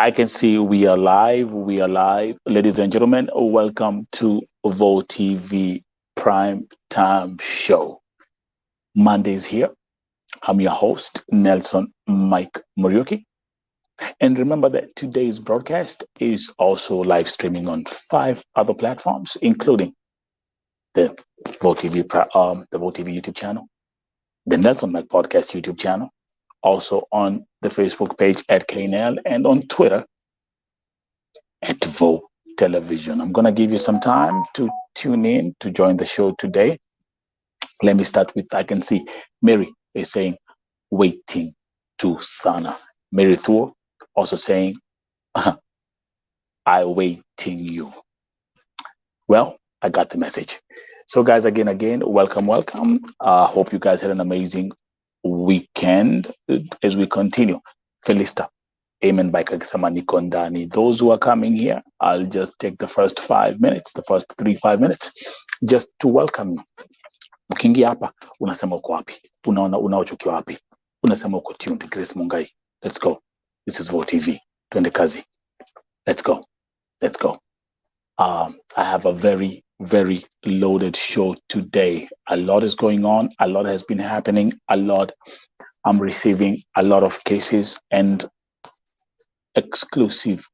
I can see we are live. We are live. Ladies and gentlemen, welcome to Vo TV Prime Time Show. Monday's here. I'm your host, Nelson Mike Muriuki. And remember that today's broadcast is also live streaming on 5 other platforms, including the the Vo TV YouTube channel, the Nelson Mike Podcast YouTube channel, also on the Facebook page at KNL, and on Twitter at Vo Television. I'm going to give you some time to tune in to join the show today. Let me start with, I can see Mary is saying, waiting to Sana. Mary Thuo also saying, I waiting you. Well, I got the message. So guys, again, welcome. Hope you guys had an amazing weekend. As we continue, Felista, Amen by Kakisama Nikondani. Those who are coming here, I'll just take the first 5 minutes, the first 5 minutes, just to welcome you. Ukiingia hapa, unasema uko wapi? Unaochukiwa wapi? Unasema uko tuned. Grace Mungai. Let's go. This is Vo TV. Twende kazi. Let's go. I have a very, very loaded show today. A lot is going on. A lot has been happening. I'm receiving a lot of cases and exclusive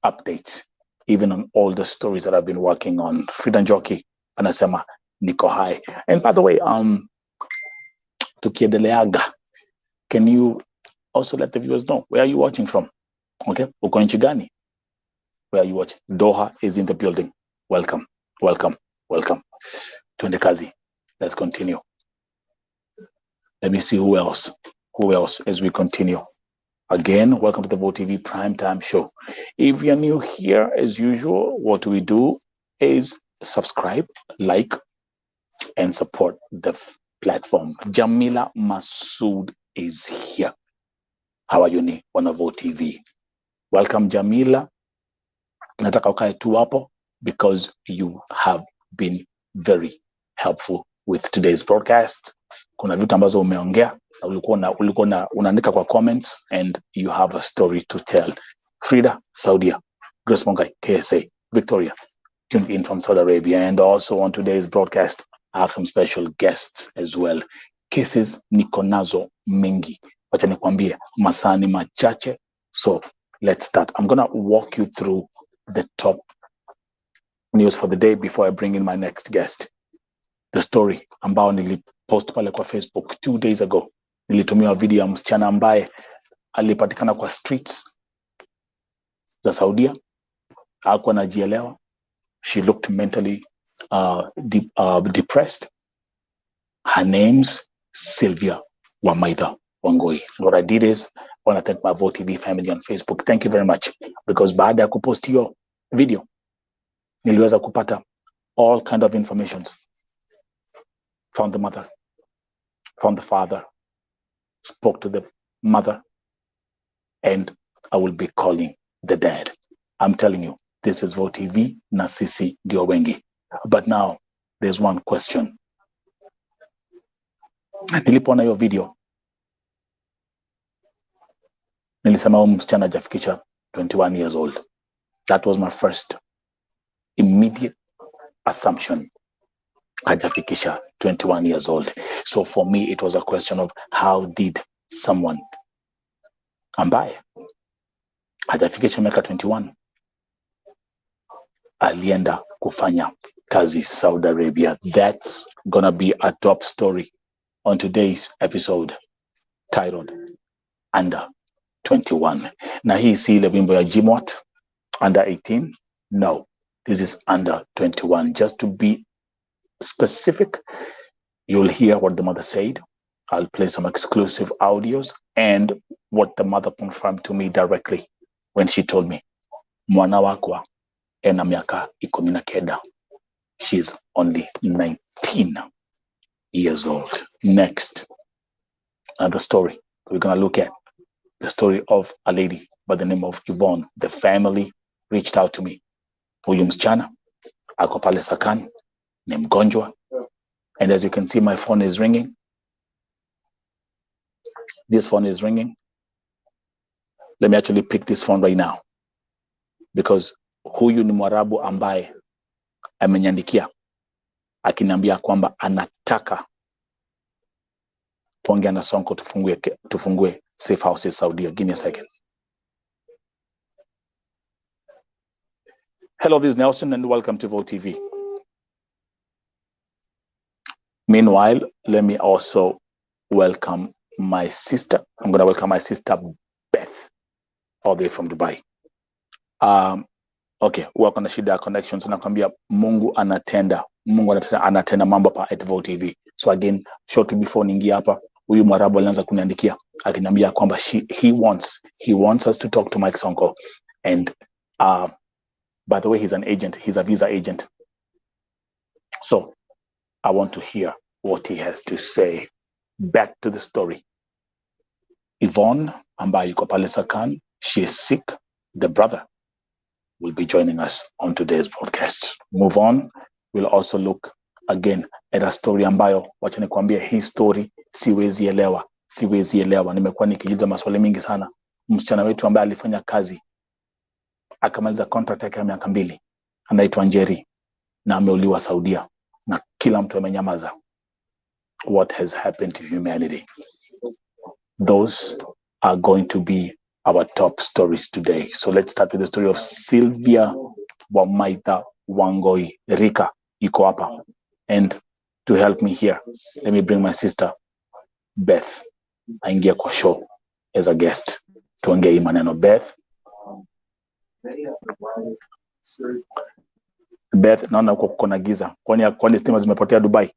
updates, even on all the stories that I've been working on. Frida Njoki anasema niko high. And by the way, tukiendeleaga, can you also let the viewers know where are you watching from? Okay, uko nchi gani? Where are you watching? Doha is in the building. Welcome. Twende kazi. Let's continue. Let me see who else as we continue. Again, welcome to the Vo TV Primetime Show. If you're new here, as usual, what we do is subscribe, like, and support the platform. Jamila Masood is here. How are you, ni wana Vo TV? Welcome, Jamila. Nataka ukae tu hapo because you have been very helpful with today's broadcast. Kuna vitu ambazo umeongea na ulikuwa unaandika kwa comments and you have a story to tell. Frida, Saudia, Grace Mongai, KSA, Victoria, tuned in from Saudi Arabia. And also on today's broadcast, I have some special guests as well. Cases niko nazo mengi. Wacha nikwambie masani machache. So let's start. I'm going to walk you through the top news for the day before I bring in my next guest. The story ambao nilipost pale kwa Facebook 2 days ago. Nilitumia video ya msichana ambaye alipatikana kwa streets za Saudia. Hakuwa anajielewa. She looked mentally depressed. Her name's Sylvia Wangui. What I did is, I want to thank my Vo TV family on Facebook. Thank you very much. Because baada ya kupost hiyo video, niliweza kupata all kind of informations. Found the mother, found the father, spoke to the mother, and I will be calling the dad. I'm telling you, this is Vo TV na sisi ndio wengi. But now, there's one question. Nilipoona hiyo video, nilisema msichana hajafikisha 21 years old. That was my first immediate assumption. Hajafikisha 21 years old. So for me, it was a question of how did someone ambaye hajafikisha miaka 21 alienda kufanya kazi Saudi Arabia? That's gonna be a top story on today's episode titled Under 21. Na hii si ile wimbo ya Jimot under 18. No, this is under 21. Just to be specific, you'll hear what the mother said. I'll play some exclusive audios and what the mother confirmed to me directly when she told me, mwana wakwa ena miaka 19. She's only 19 years old. Next, another story. We're going to look at the story of a lady by the name of Yvonne. The family reached out to me. Huyu msichana ako pale Sakani, ni mgonjwa. And as you can see, my phone is ringing. This phone is ringing. Let me actually pick this phone right now, because huyu ni Mwarabu ambaye ameniandikia akiniambia kwamba anataka kuongea na Sonko tufungue safe house Saudia. Give me a second. Hello, this is Nelson and welcome to Vote TV. Meanwhile, let me also welcome my sister. I'm going to welcome my sister Beth, all the way from Dubai. Okay, wako na shida ya connections. Nakwambia Mungu anatenda mambo pa at Vote TV. So again, shortly before niingia hapa, huyu Mwarabu alianza kuniandikia akiniambia kwamba he wants us to talk to Mike Sonko. And by the way, he's an agent. He's a visa agent. So I want to hear what he has to say. Back to the story. Yvonne, ambaye yuko pale Sakan, she is sick. The brother will be joining us on today's broadcast. Move on. We'll also look again at a story ambayo, wacha nikwambie, hii story siwezi elewa. Nimekuwa nikijiuliza maswali mingi sana. Msichana wetu ambaye alifanya kazi akamaliza contract yake ya miaka 2, anaitwa Njeri, na ameuliwa Saudia, na kila mtu amenyamaza. What has happened to humanity? Those are going to be our top stories today. So let's start with the story of Sylvia Wangui. Rika iko hapa, and to help me here, let me bring my sister Beth aingia kwa show as a guest. Tuongee hii maneno. Beth, naona uko kuna giza. Kwani stima zimepotea Dubai?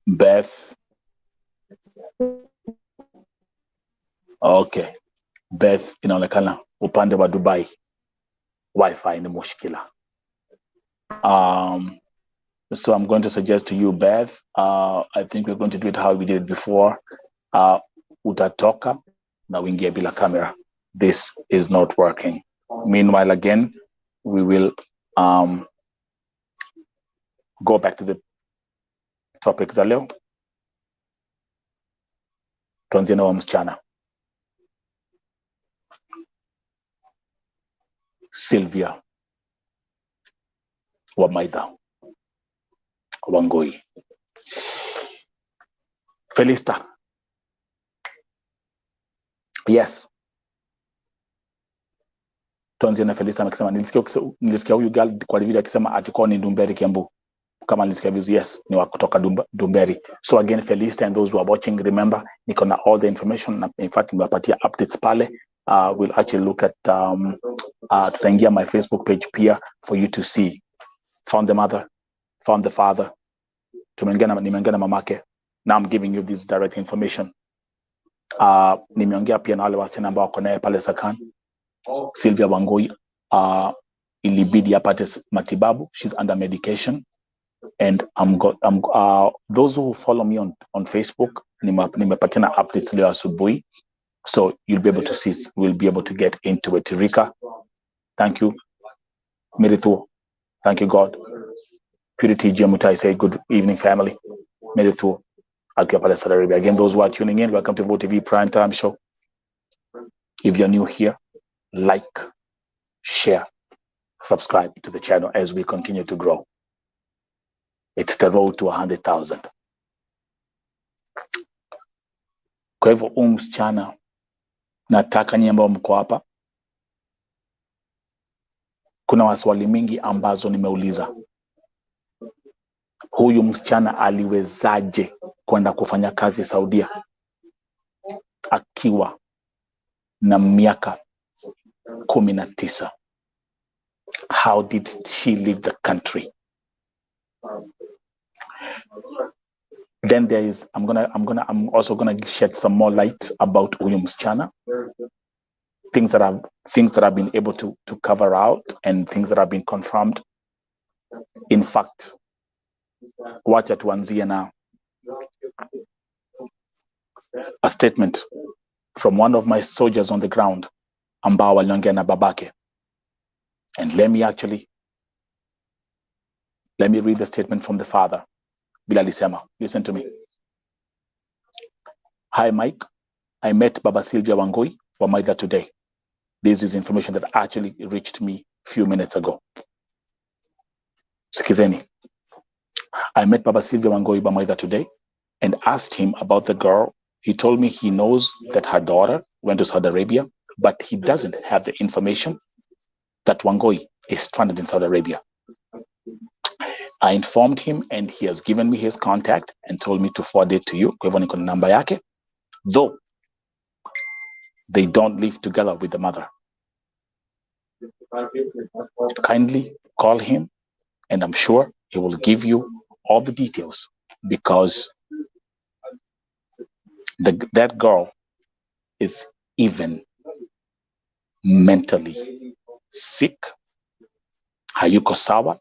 Beth. Okay. Beth, inaonekana upande wa Dubai Wi-Fi ni mushkila. So I'm going to suggest to you, Beth, I think we're going to do it how we did it before. Utatoka na uingie bila camera. This is not working. Meanwhile, again, we will go back to the topic za leo. Tuanzie na msichana Sylvia Wangui. Felista. Yes. Tuanzie na Felista akisema nilisikia huyu girl kwa video akisema atiko ni Dumberi Kiambu. Kama nilisikia vizuri, yes, ni wa kutoka Dumberi. So again, Felista and those who are watching, remember, niko na all the information. In fact, nimepatia updates pale. We'll actually look at tutaingia my Facebook page pia for you to see. Found the mother, found the father. Nimeongea na mamake. Now I'm giving you this direct information. Nimeongea pia na wale wasichana ambao wako naye pale Sakan. Sylvia Wangui ilibidi apate matibabu. She's under medication. And those who follow me on Facebook, nimepatiana updates leo asubuhi. So you'll be able to see, we'll be able to get into it. Rika, thank you. Merithu, thank you, God. Purity Jemutai say good evening, family. Merithu, akiwa pale Saudi Arabia. Again, those who are tuning in, welcome to Vote TV Prime Time Show. If you're new here, like, share, subscribe to the channel as we continue to grow. It's the road to 100,000. Kwa hivyo msichana, nataka nyinyi ambao mko hapa, kuna maswali mingi ambazo nimeuliza. Huyu msichana aliwezaje kwenda kufanya kazi Saudia akiwa na miaka 19? How did she leave the country? Then there is, I'm also gonna shed some more light about huyu msichana, things that I've been able to cover out and things that have been confirmed. In fact, wacha tuanzie na a statement from one of my soldiers on the ground ambao waliongea na babake. And let me actually Let me read the statement from the father. Bilali Sema, listen to me. Hi, Mike. I met Baba Sylvia Wangui Wamaida today. This is information that actually reached me a few minutes ago. Sikizeni. I met Baba Sylvia Wangui Wamaida today and asked him about the girl. He told me he knows that her daughter went to Saudi Arabia, but he doesn't have the information that Wangui is stranded in Saudi Arabia. I informed him and he has given me his contact and told me to forward it to you. Kwa hivyo niko na namba yake. Though they don't live together with the mother. Kindly call him and I'm sure he will give you all the details because that girl is even mentally sick. Hayuko sawa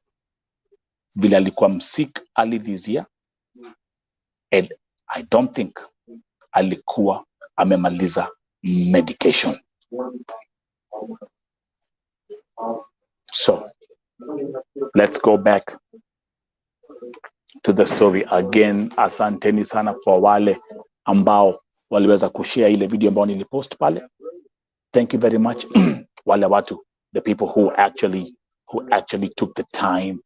vile alikuwa msick early this year, and I don't think alikuwa amemaliza medication. So let's go back to the story again. Asanteni sana kwa wale ambao waliweza kushare ile video ambao nilipost pale. Thank you very much. Wale watu, the people who actually took the time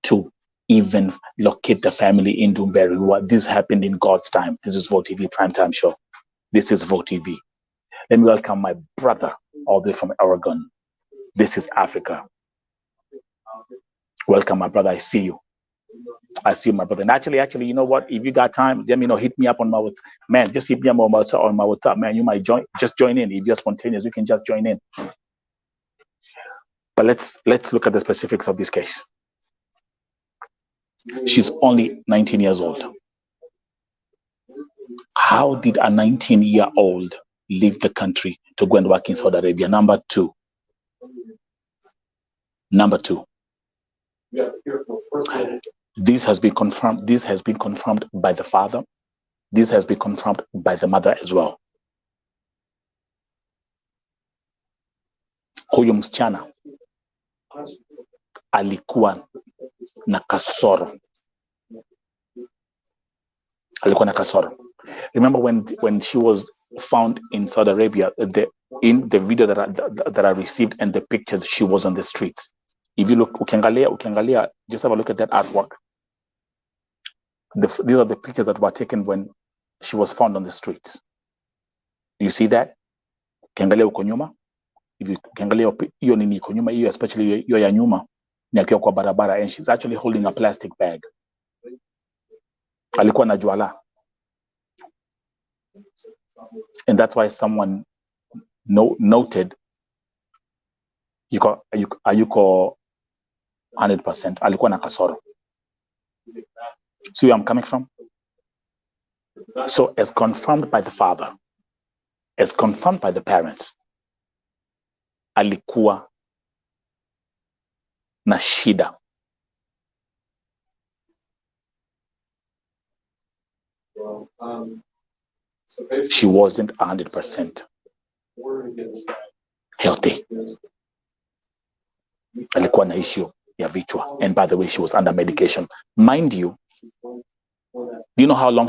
to even locate the family in Dumberry. This happened in God's time. This is VoTV Primetime Show. This is VoTV. Let me welcome my brother all the way from Oregon. This is Africa. Welcome, my brother. I see you. I see you, my brother. And actually, you know what? If you got time, let me know. Hit me up on my WhatsApp. Man, just hit me up on my WhatsApp, man. You might just join in. If you're spontaneous, you can just join in. But let's look at the specifics of this case. She's only 19 years old. How did a 19-year-old leave the country to go and work in Saudi Arabia? Number two. This has been confirmed. This has been confirmed by the father. This has been confirmed by the mother as well. Huyu msichana alikuwa na kasoro. Remember when she was found in Saudi Arabia, in the video that I received and the pictures, she was on the streets. If you look, ukiangalia, just have a look at that artwork. These are the pictures that were taken when she was found on the streets. You see that? Ukiangalia uko nyuma, if you ukiangalia hiyo nini iko nyuma, hiyo especially hiyo ya nyuma, ni akiwa kwa barabara, and she's actually holding a plastic bag. Alikuwa na juala. And that's why someone noted ayuko 100%. Alikuwa na kasoro. See where I'm coming from? So as confirmed by the father, as confirmed by the parents, alikuwa na shida. She wasn't 100% healthy. Alikuwa na issue ya vichwa, and by the way, she was under medication. Mind you, do you know how long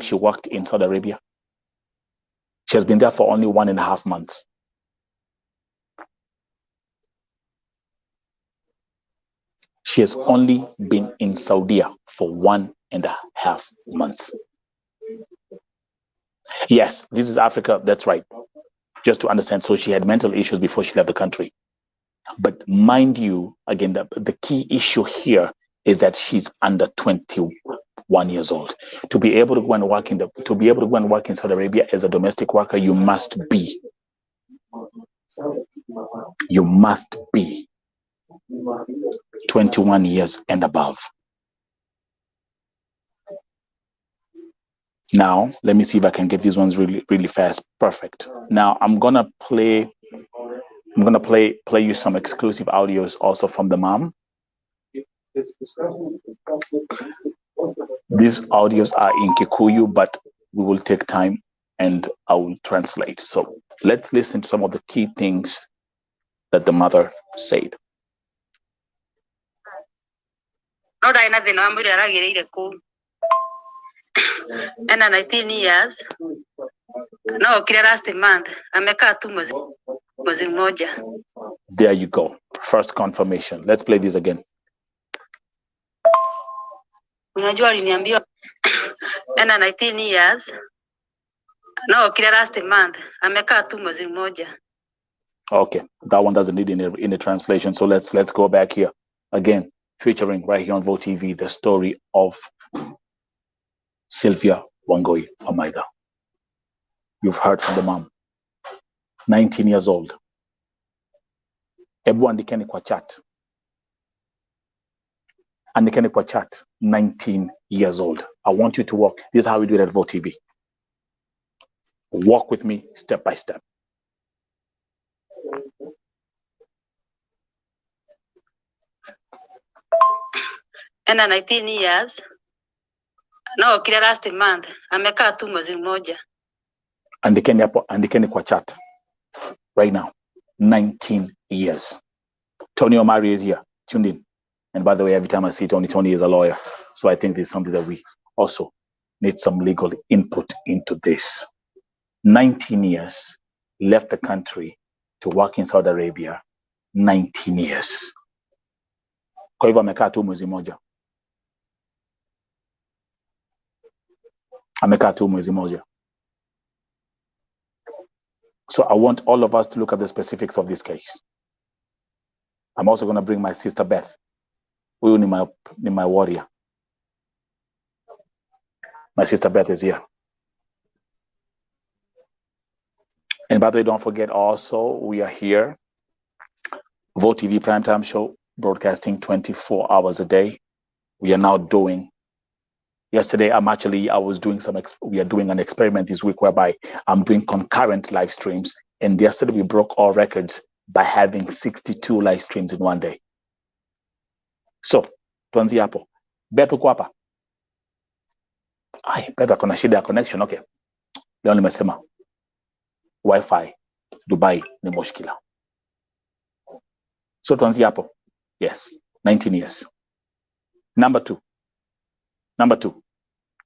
she worked in Saudi Arabia? She has been there for only 1.5 months. She has only been in Saudi for 1.5 months. Yes, this is Africa. That's right. Just to understand. So she had mental issues before she left the country. But mind you, again, the key issue here is that she's under 21 years old. To be able to go and work in Saudi Arabia as a domestic worker, you must be 21 years and above. Now, let me see if I can get these ones really, really fast. Perfect. Now, I'm gonna play you some exclusive audios also from the mom. These audios are in Kikuyu, but we will take time and I will translate. So let's listen to some of the key things that the mother said. no dai na thina mwiri aragireire ku ena 19 years no kile last month amekaa tu mwezi mmoja. There you go, first confirmation. Let's play this again. Unajua aliniambiwa ena 19 years no kile last month amekaa tu mwezi mmoja. Okay, that one doesn't need any translation, so let's go back here again, featuring right here on Vote TV the story of Sylvia Wangui Amaida. You've heard from the mom, 19 years old. Ebu andikeni kwa chat. Andikeni kwa chat, 19 years old. I want you to walk. This is how we do it at Vote TV. Walk with me step by step. Ena 19 years no kile last month amekaa tu mwezi mmoja. Andikeni hapo, andikeni kwa chat right now, 19 years. Tony Omari is here, tuned in. And by the way, every time I see Tony is a lawyer. So I think there's something that we also need some legal input into this. 19 years, left the country to work in Saudi Arabia. 19 years. Kwa hivyo amekaa tu mwezi moja. Amekaa tu mwezi moja. So I want all of us to look at the specifics of this case. I'm also going to bring my sister Beth. Huyu ni my warrior. My sister Beth is here. And by the way, don't forget also, we are here. Vote TV Primetime Show, broadcasting 24 hours a day. We are now doing, yesterday we are doing an experiment this week whereby I'm doing concurrent live streams. And yesterday we broke all records by having 62 live streams in one day. So, tuanzie hapo. Beth uko hapa? Ai, Beth akona shida ya connection, okay. Leo nimesema Wi-Fi Dubai ni mushkila. So tuanzie hapo. Yes, 19 years. Number two.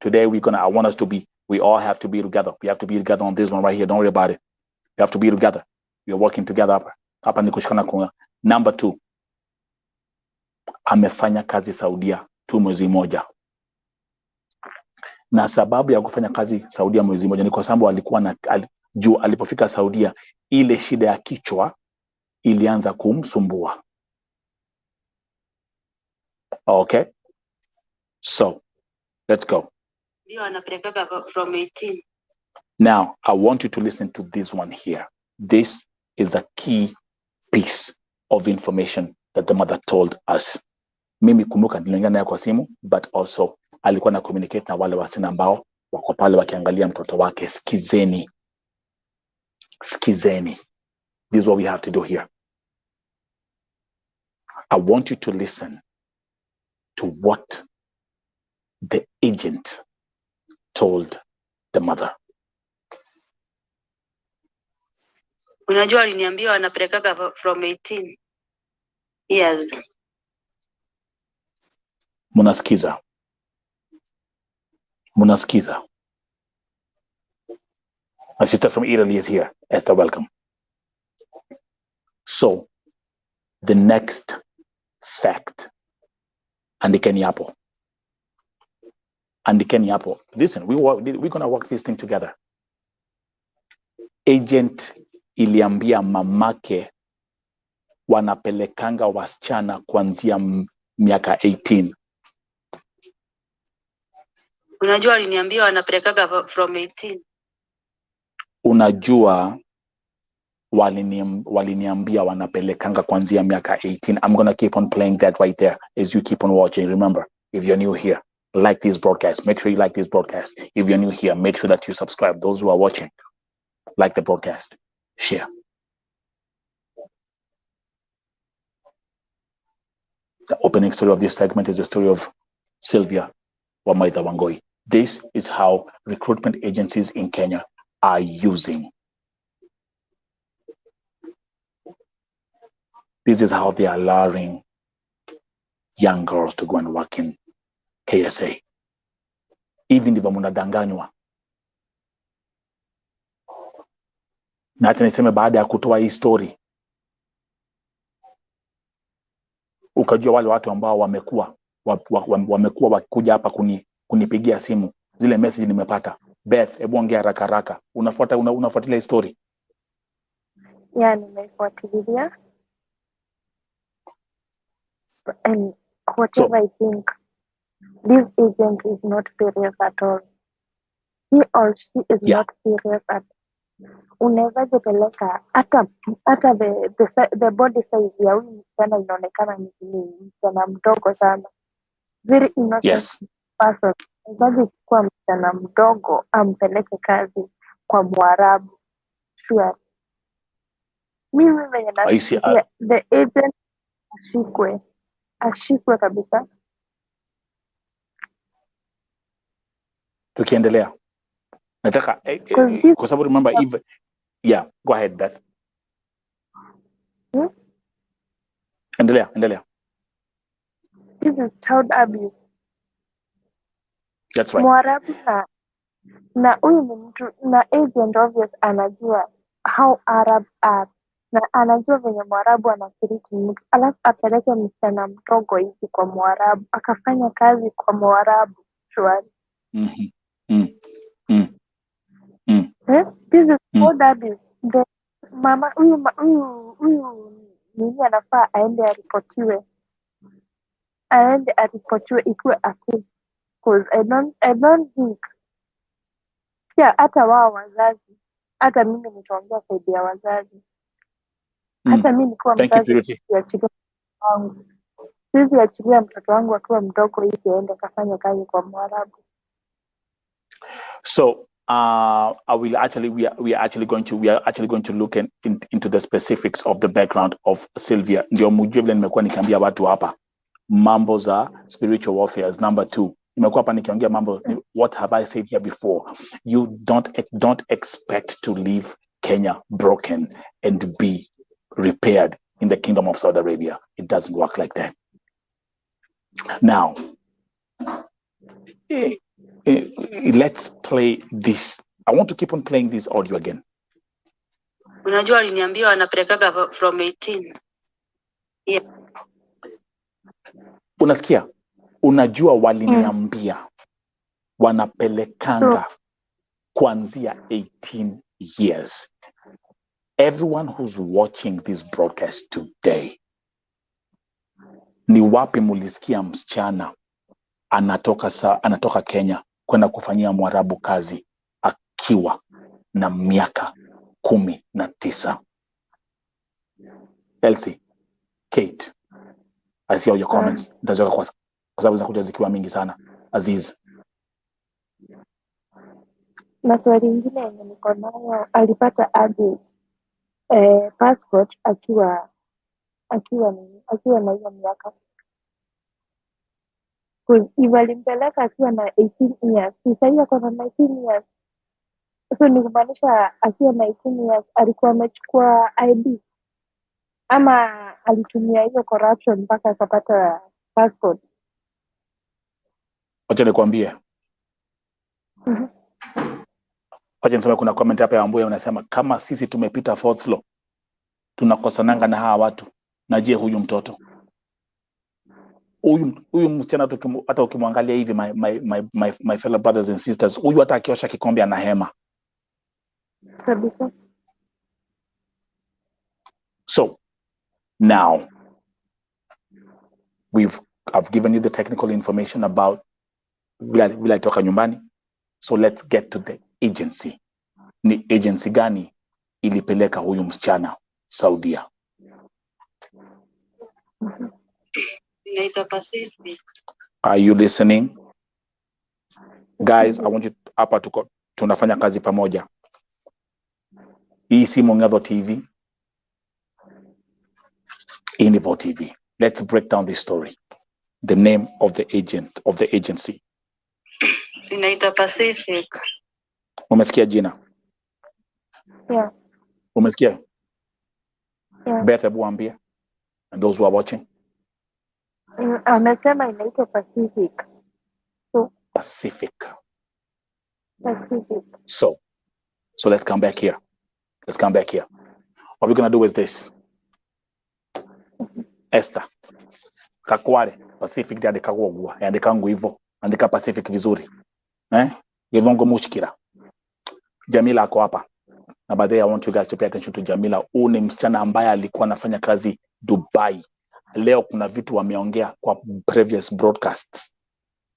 Today I want us to be, we all have to be together. We have to be together on this one right here. Don't worry about it. We have to be together. We are working together hapa. Hapa ni kushikana kunga. Number two. Amefanya kazi Saudia tu mwezi moja. Na sababu ya kufanya kazi Saudia mwezi moja ni kwa sababu alikuwa alipofika Saudia ile shida ya kichwa ilianza kumsumbua. Okay? So, let's go. From 18. Now, I want you to listen to this one here. This is a key piece of information that the mother told us. Mimi kumbuka niliongea naye kwa simu, but also alikuwa na communicate na wale wasina ambao wako pale wakiangalia mtoto wake. Skizeni. This is what we have to do here. I want you to listen to what the agent told the mother. Unajua aliniambiwa anapelekaga from 18 years. Munasikiza. My sister from Italy is here. Esther, welcome. So, the next fact. Andikeni hapo. Listen, we're going to work this thing together. Agent iliambia mamake wanapelekanga wasichana kuanzia miaka 18. Unajua aliniambiwa anapelekaga from 18. Unajua waliniambia wanapelekanga kuanzia miaka 18. I'm going to keep on playing that right there as you keep on watching. Remember, if you're new here, like this broadcast. Make sure you like this broadcast. If you're new here, make sure that you subscribe. Those who are watching, like the broadcast. Share. The opening story of this segment is the story of Sylvia Wangui. This is how recruitment agencies in Kenya are using. This is how they are luring young girls to go and work in KSA. Hivi ndivyo mnadanganywa. Na hata niseme baada ya kutoa hii story, ukajua wale watu ambao wamekuwa wakikuja hapa kunipigia simu, zile message nimepata. Beth, hebu ongea haraka haraka. Unafuatilia story? Yeah, nimeifuatilia. And whatever I think, this agent is not serious at all. He or she is not serious at all. Unaweza jipeleka hata the body size ya huyu msichana inaonekana ni msichana mdogo sana, very innocent person. Unaweza kuwa msichana mdogo ampeleke kazi kwa Mwarabu, sure. Mimi venye nasikia the agent ashikwe kabisa. Tukiendelea nataka kwa sababu remember even go ahead Beth. Endelea. This is child abuse. That's right. Mwarabu na huyu ni mtu na agent obvious anajua how Arab are, na anajua venye Mwarabu anashiriki mtu, alafu apeleke msichana mdogo hivi kwa Mwarabu akafanya kazi kwa Mwarabu, sure. This is child abuse. The mama huyu nini anafaa aende aripotiwe ikuwe accused, because I don't think hata wao wazazi, hata mimi nitaongea saidi ya wazazi, hata mimi nikuwa mzazi siwezi achilia mtoto wangu akiwa mdogo hivi aende kafanya kazi kwa Mwarabu. So we are actually going to look into the specifics of the background of Sylvia. Ndio mjue vile nimekuwa nikiambia watu hapa mambo za spiritual warfare. Number 2, nimekuwa hapa nikiongea mambo, what have I said here before? You don't expect to leave Kenya broken and be repaired in the kingdom of Saudi Arabia. It doesn't work like that. Now, let's play this. I want to keep on playing this audio again. Unajua aliniambia anapelekaga from 18. Yeah. Unasikia? Unajua waliniambia wanapelekanga kuanzia 18 years. Everyone who's watching this broadcast today, ni wapi mulisikia msichana anatoka Kenya kwenda kufanyia Mwarabu kazi akiwa na miaka 19? Elsie, Kate, I see all your comments. Nitazoka kwa sababu zinakuja zikiwa mingi sana. Aziz. Na swali lingine yenye niko nayo, alipata aje passport akiwa na hiyo miaka? Walimpeleka akiwa na 18 years. Sasa hiyo kwa 19 years. So ni kumaanisha akiwa na 18 years alikuwa amechukua ID ama alitumia hiyo corruption mpaka akapata passport? Wacha nikwambie. Wacha niseme kuna comment hapa ya Ambuya unasema kama sisi tumepita 4th floor tunakosananga na hawa watu. Na je, huyu mtoto? Huyu msichana hata ukimwangalia hivi my fellow brothers and sisters, huyu hata akiosha kikombe ana hema. So now I've given you the technical information about vile toka nyumbani. So let's get to the agency. Ni agency gani ilipeleka huyu msichana Saudia? Are you listening? Guys, I want you hapa tunafanya kazi pamoja. Hii si Mongadho TV. Inivo TV. Let's break down this story. The name of the agency. Inaitwa Pacific. Umesikia jina? Yeah. Umesikia? Yeah. Beth, hebu ambia. And those who are watching. Amesema inaitwa Pacific. So Pacific. Pacific. So let's come back here. Let's come back here. What we're gonna do is this. Esther. Kakware Pacific ndi andika gogwa andika ngo hivyo andika Pacific vizuri givongo mushkira. Jamila ako hapa na baadaye I want you guys to pay attention to Jamila. Huyu ni msichana ambaye alikuwa anafanya kazi Dubai. Leo kuna vitu wameongea kwa previous broadcasts.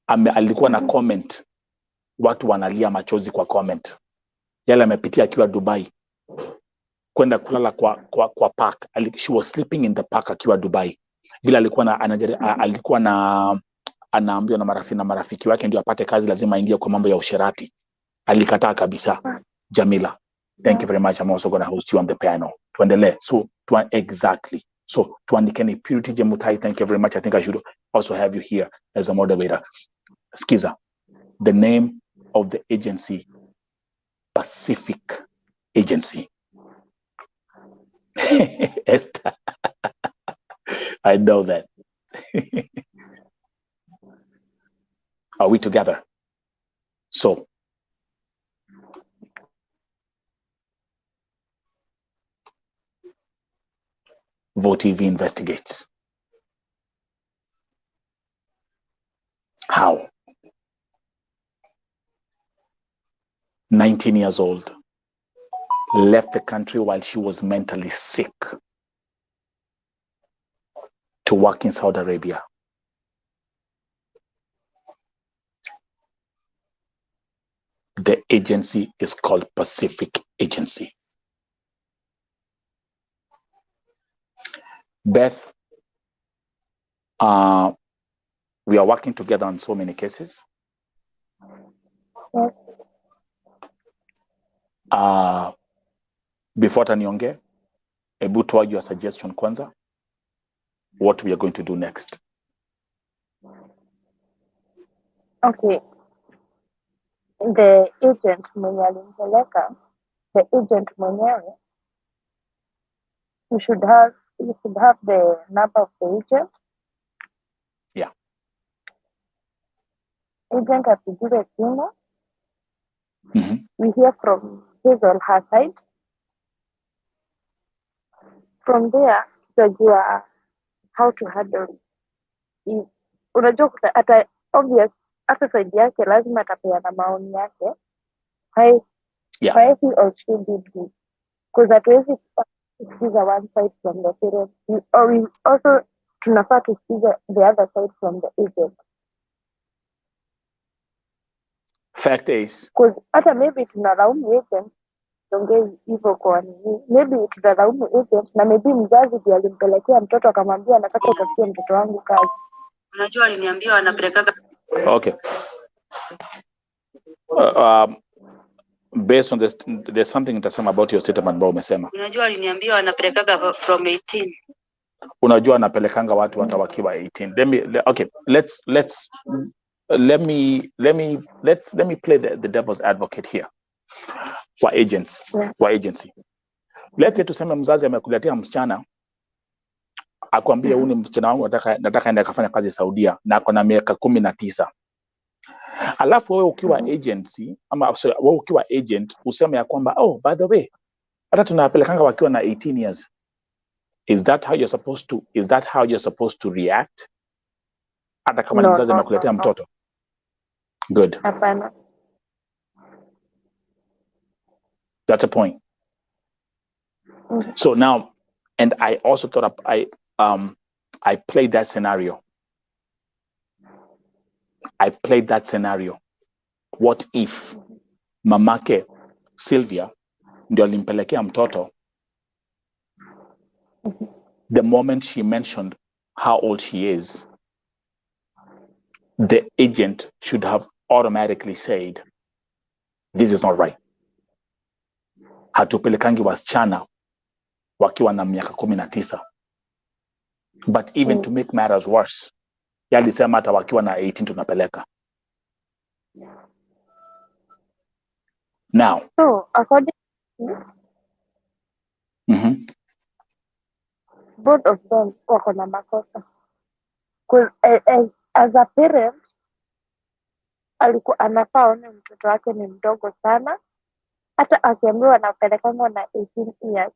Alikuwa na comment, watu wanalia machozi kwa comment. Yale amepitia akiwa Dubai, kwenda kulala kwa park. She was sleeping in the park akiwa Dubai. Vile alikuwa anaambiwa na marafiki wake ndio apate kazi lazima aingie kwa mambo ya usherati. Alikataa kabisa. Jamila, thank you very much. I'm also going to host you on the panel. Tuendelee. So exactly. So tuandikeni Purity Jemutai, thank you very much. I think I should also have you here as a moderator. Skiza, the name of the agency, Pacific Agency. Esther. I know that. Are we together? So VoTV investigates. How? 19 years old, left the country while she was mentally sick to work in Saudi Arabia. The agency is called Pacific Agency. Beth, we are working together on so many cases. Yes. Before Tanionge, ebu toa your suggestion kwanza, what we are going to do next. Okay. The agent mwenye alimpeleka, the agent mwenyewe, you should have the number of the agent. Yeah. Agent apigiwe simu. Mm-hmm. We hear from his or her side. From there, tutajua how to handle it. Unajua hata obvious hata side yake lazima atapeana maoni yake. Why he or she did this. Because hatuwezi kusikiza one side from the parents. Or we also tunafaa tusikize the other side from the agent. Fact is, because hata maybe tunalaumu agent ongei hivyo kwa nini, maybe tunalaumu agent na maybe mzazi ndiye alimpelekea mtoto akamwambia nataka utafutie mtoto wangu kazi. Unajua aliniambia anapelekaga. Okay. Based on this, there's something nitasema about your statement ambao umesema. Unajua aliniambia anapelekaga from 18. Unajua anapelekanga watu hata wakiwa 18. Let me play the devil's advocate here. Kwa agents, Yeah. kwa agency. Let's say tuseme mzazi amekuletea msichana akwambia huyu ni msichana wangu nataka aende akafanya kazi Saudia na ako na miaka 19. Alafu wewe ukiwa agency ama wewe ukiwa agent useme ya kwamba by the way hata tunapelekanga wakiwa na 18 years. Is that how you're supposed to react? Hata kama mzazi amekuletea mtoto. Good. Hapana. That's a point. So now, and I also thought I played that scenario. What if mamake Sylvia ndio alimpelekea mtoto? The moment she mentioned how old she is, the agent should have automatically said, this is not right. Hatupelekangi wasichana wakiwa na miaka 19. But even to make matters worse, yalisema hata wakiwa na 18 tunapeleka. Now, so according to both of them wako na makosa. As a parent alikuwa anafaa aone mtoto wake ni mdogo sana. Hata akiambiwa anapelekana na 18 years,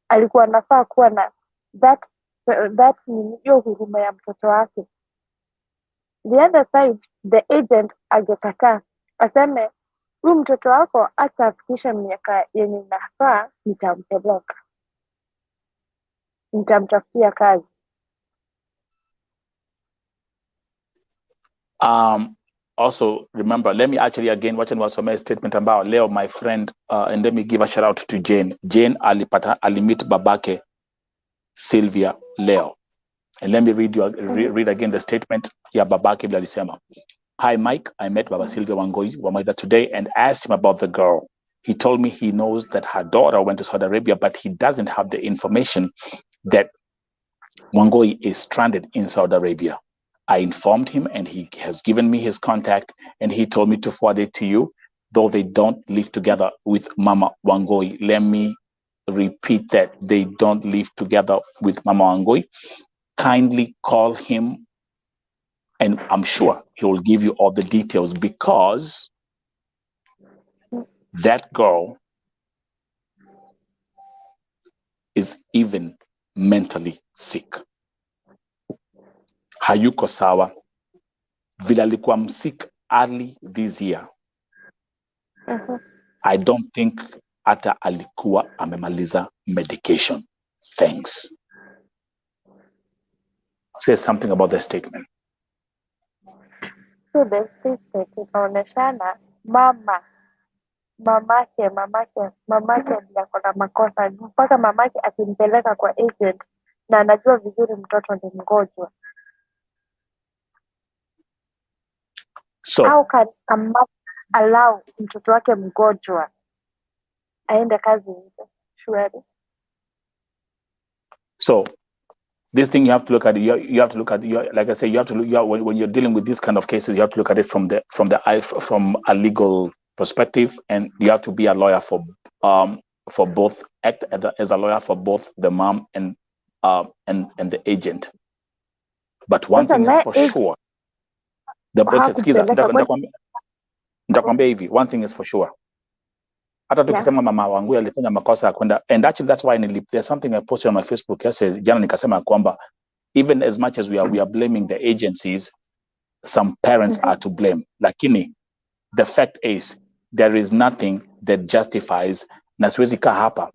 alikuwa anafaa kuwa na that hiyo huruma ya mtoto wake. The other side, the agent angekataa, aseme huyu mtoto wako hata afikisha miaka yenye inafaa, nitampeleka, nitamtafutia kazi. Also remember, let me actually again watch and wasome statement about Leo, my friend, and let me give a shout out to Jane. Jane alimit babake Sylvia Leo. And let me read again the statement. Yeah, babake alisema. Hi Mike, I met Baba Sylvia Wangui Wamaida today and asked him about the girl. He told me he knows that her daughter went to Saudi Arabia, but he doesn't have the information that Wangui is stranded in Saudi Arabia. I informed him and he has given me his contact and he told me to forward it to you, though they don't live together with Mama Wangui. Let me repeat that. They don't live together with Mama Wangui. Kindly call him and I'm sure he will give you all the details because that girl is even mentally sick. Hayuko sawa. Vile alikuwa msick early this year. I don't think hata alikuwa amemaliza medication. Thanks. Say something about the statement. So the statement inaoneshana mamake ndiye ako na makosa, mpaka mamake akimpeleka kwa agent na anajua vizuri mtoto ni mgonjwa. So how can a mother allow mtoto wake mgonjwa aende kazi nje? Surely. So this thing you have to look at. You have to look at. Like I say, you have to look. When you're dealing with this kind of cases, you have to look at it from a legal perspective, and you have to be a lawyer for both. Act as a lawyer for both the mom and the agent. But one thing is for sure. Nitakwambia hivi, one thing is for sure. Hata tukisema mama wangu alifanya makosa ya kwenda, and actually that's why there's something I posted on my Facebook yesterday, jana nikasema kwamba even as much as we are blaming the agencies, some parents are to blame. Lakini the fact is there is nothing that justifies, na siwezi kaa hapa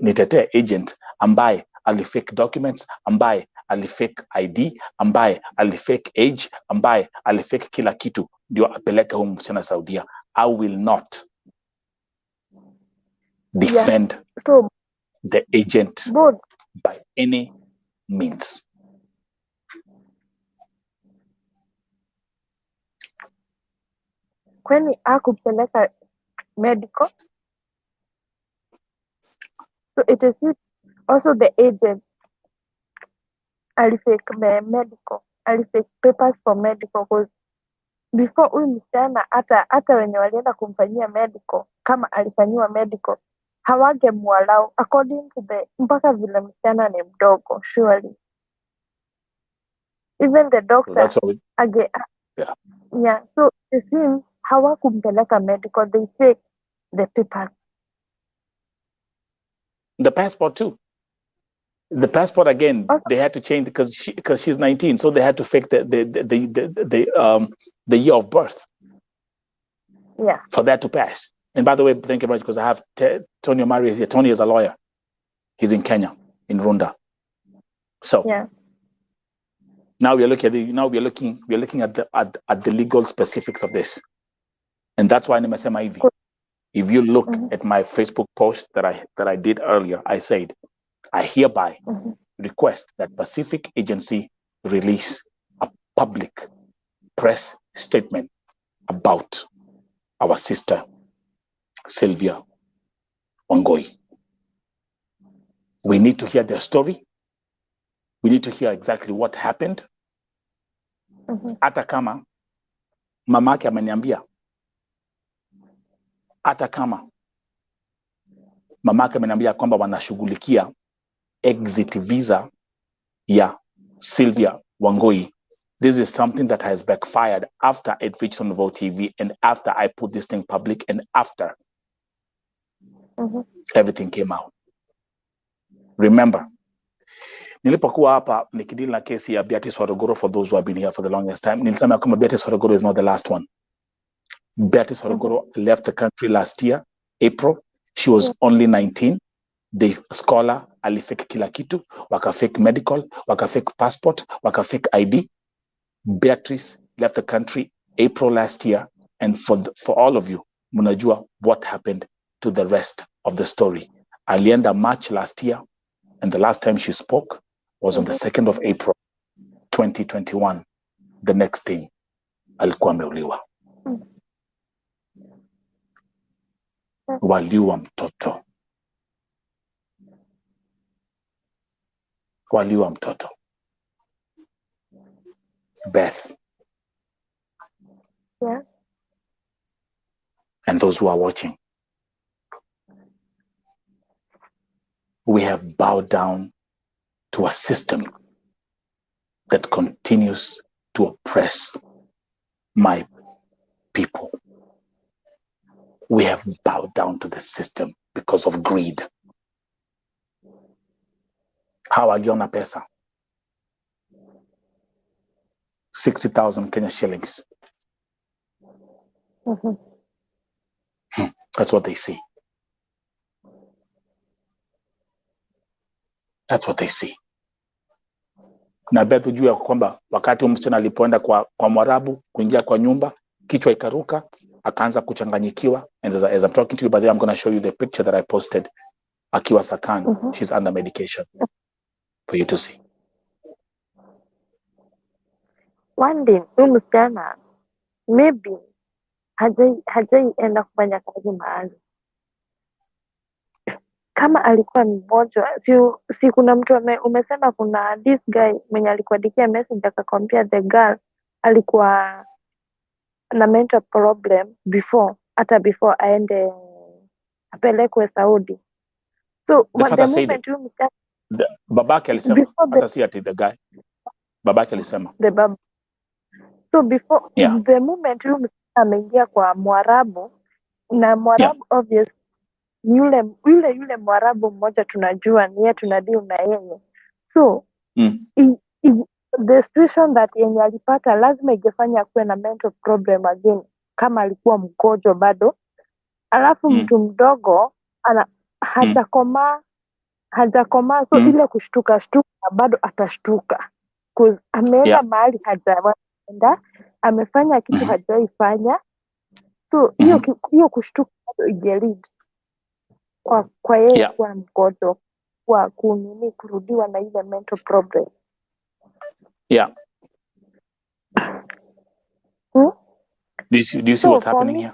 nitetee agent ambaye alifake documents, ambaye alifake ID, ambaye alifake age, ambaye alifake kila kitu ndio apeleke huko msichana Saudia. I will not defend the agent by any means. Kwani akupeleka medical? So it is also the agent alifake medical, alifake papers for medical, because before huyu msichana hata wenye walienda kumfanyia medical, kama alifanyiwa medical, hawangemwalau according to the, mpaka vile msichana ni mdogo. Surely even the doctor so it seems hawakumpeleka medical, they fake the papers. The passport too. The passport again, they had to change because she's 19, so they had to fake the year of birth. Yeah. For that to pass. And by the way, thank you very much, because I have Tony Omari is here. Tony is a lawyer. He's in Kenya, in Runda. So now we are looking at the legal specifics of this, and that's why nimesema hivi. If you look at my Facebook post that I did earlier, I said, I hereby request that Pacific Agency release a public press statement about our sister, Sylvia Wangui. We need to hear their story. We need to hear exactly what happened. Hata kama mamake ameniambia, hata kama mamake ameniambia kwamba wanashughulikia exit visa ya Sylvia Wangui, this is something that has backfired after it reached on Vote TV and after I put this thing public and after everything came out. Remember, nilipokuwa hapa nikidili na kesi ya Beatrice Waruguru, for those who have been here for the longest time, nilisema kama Beatrice Waruguru is not the last one. Beatrice Waruguru left the country last year, April. She was only 19. The scholar alifake kila kitu, wakafake medical, wakafake passport, wakafake ID. Beatrice left the country April last year, and for all of you, munajua what happened to the rest of the story. Alienda March last year, and the last time she spoke was on the 2nd of April, 2021. The next thing, alikuwa ameuliwa. Waliua mtoto. Waliua mtoto. Beth. Yeah. And those who are watching, we have bowed down to a system that continues to oppress my people. We have bowed down to the system because of greed. How aliona pesa? 60,000 Kenya shillings. That's what they see. That's what they see. Na Beth, ujue ya kwamba wakati msichana alipoenda kwa Mwarabu kuingia kwa nyumba, kichwa ikaruka, akaanza kuchanganyikiwa. And as I'm talking to you, by the way, I'm going to show you the picture that I posted. Akiwa Sakan, she's under medication for you to see. One day, huyu msichana maybe hajaienda kufanya kazi mahali. Kama alikuwa mgonjwa, si kuna mtu umesema kuna this guy mwenye alikuandikia message akakwambia the girl alikuwa na mental problem hata before aende apelekwe Saudi. So the moment huyu msichana babake alisema hata si ati the guy, babake alisema the baba. So before the moment huyu msichana ameingia kwa Mwarabu, na Mwarabu obvious yule Mwarabu mmoja tunajua ni yeye, tunadiu na yeye. So the situation that yenye alipata lazima ingefanya kuwe na mental problem again kama alikuwa mgonjwa bado. Alafu mtu mdogo hajakomaa, so ile kushtuka bado atashtuka. Cause ameenda mahali hajaenda, amefanya kitu hajaifanya. So hiyo kushtuka bado igelid kwa yeye kuwa mgonjwa, kwa kurudiwa na ile mental problem. Yeah. Do you see what's happening here?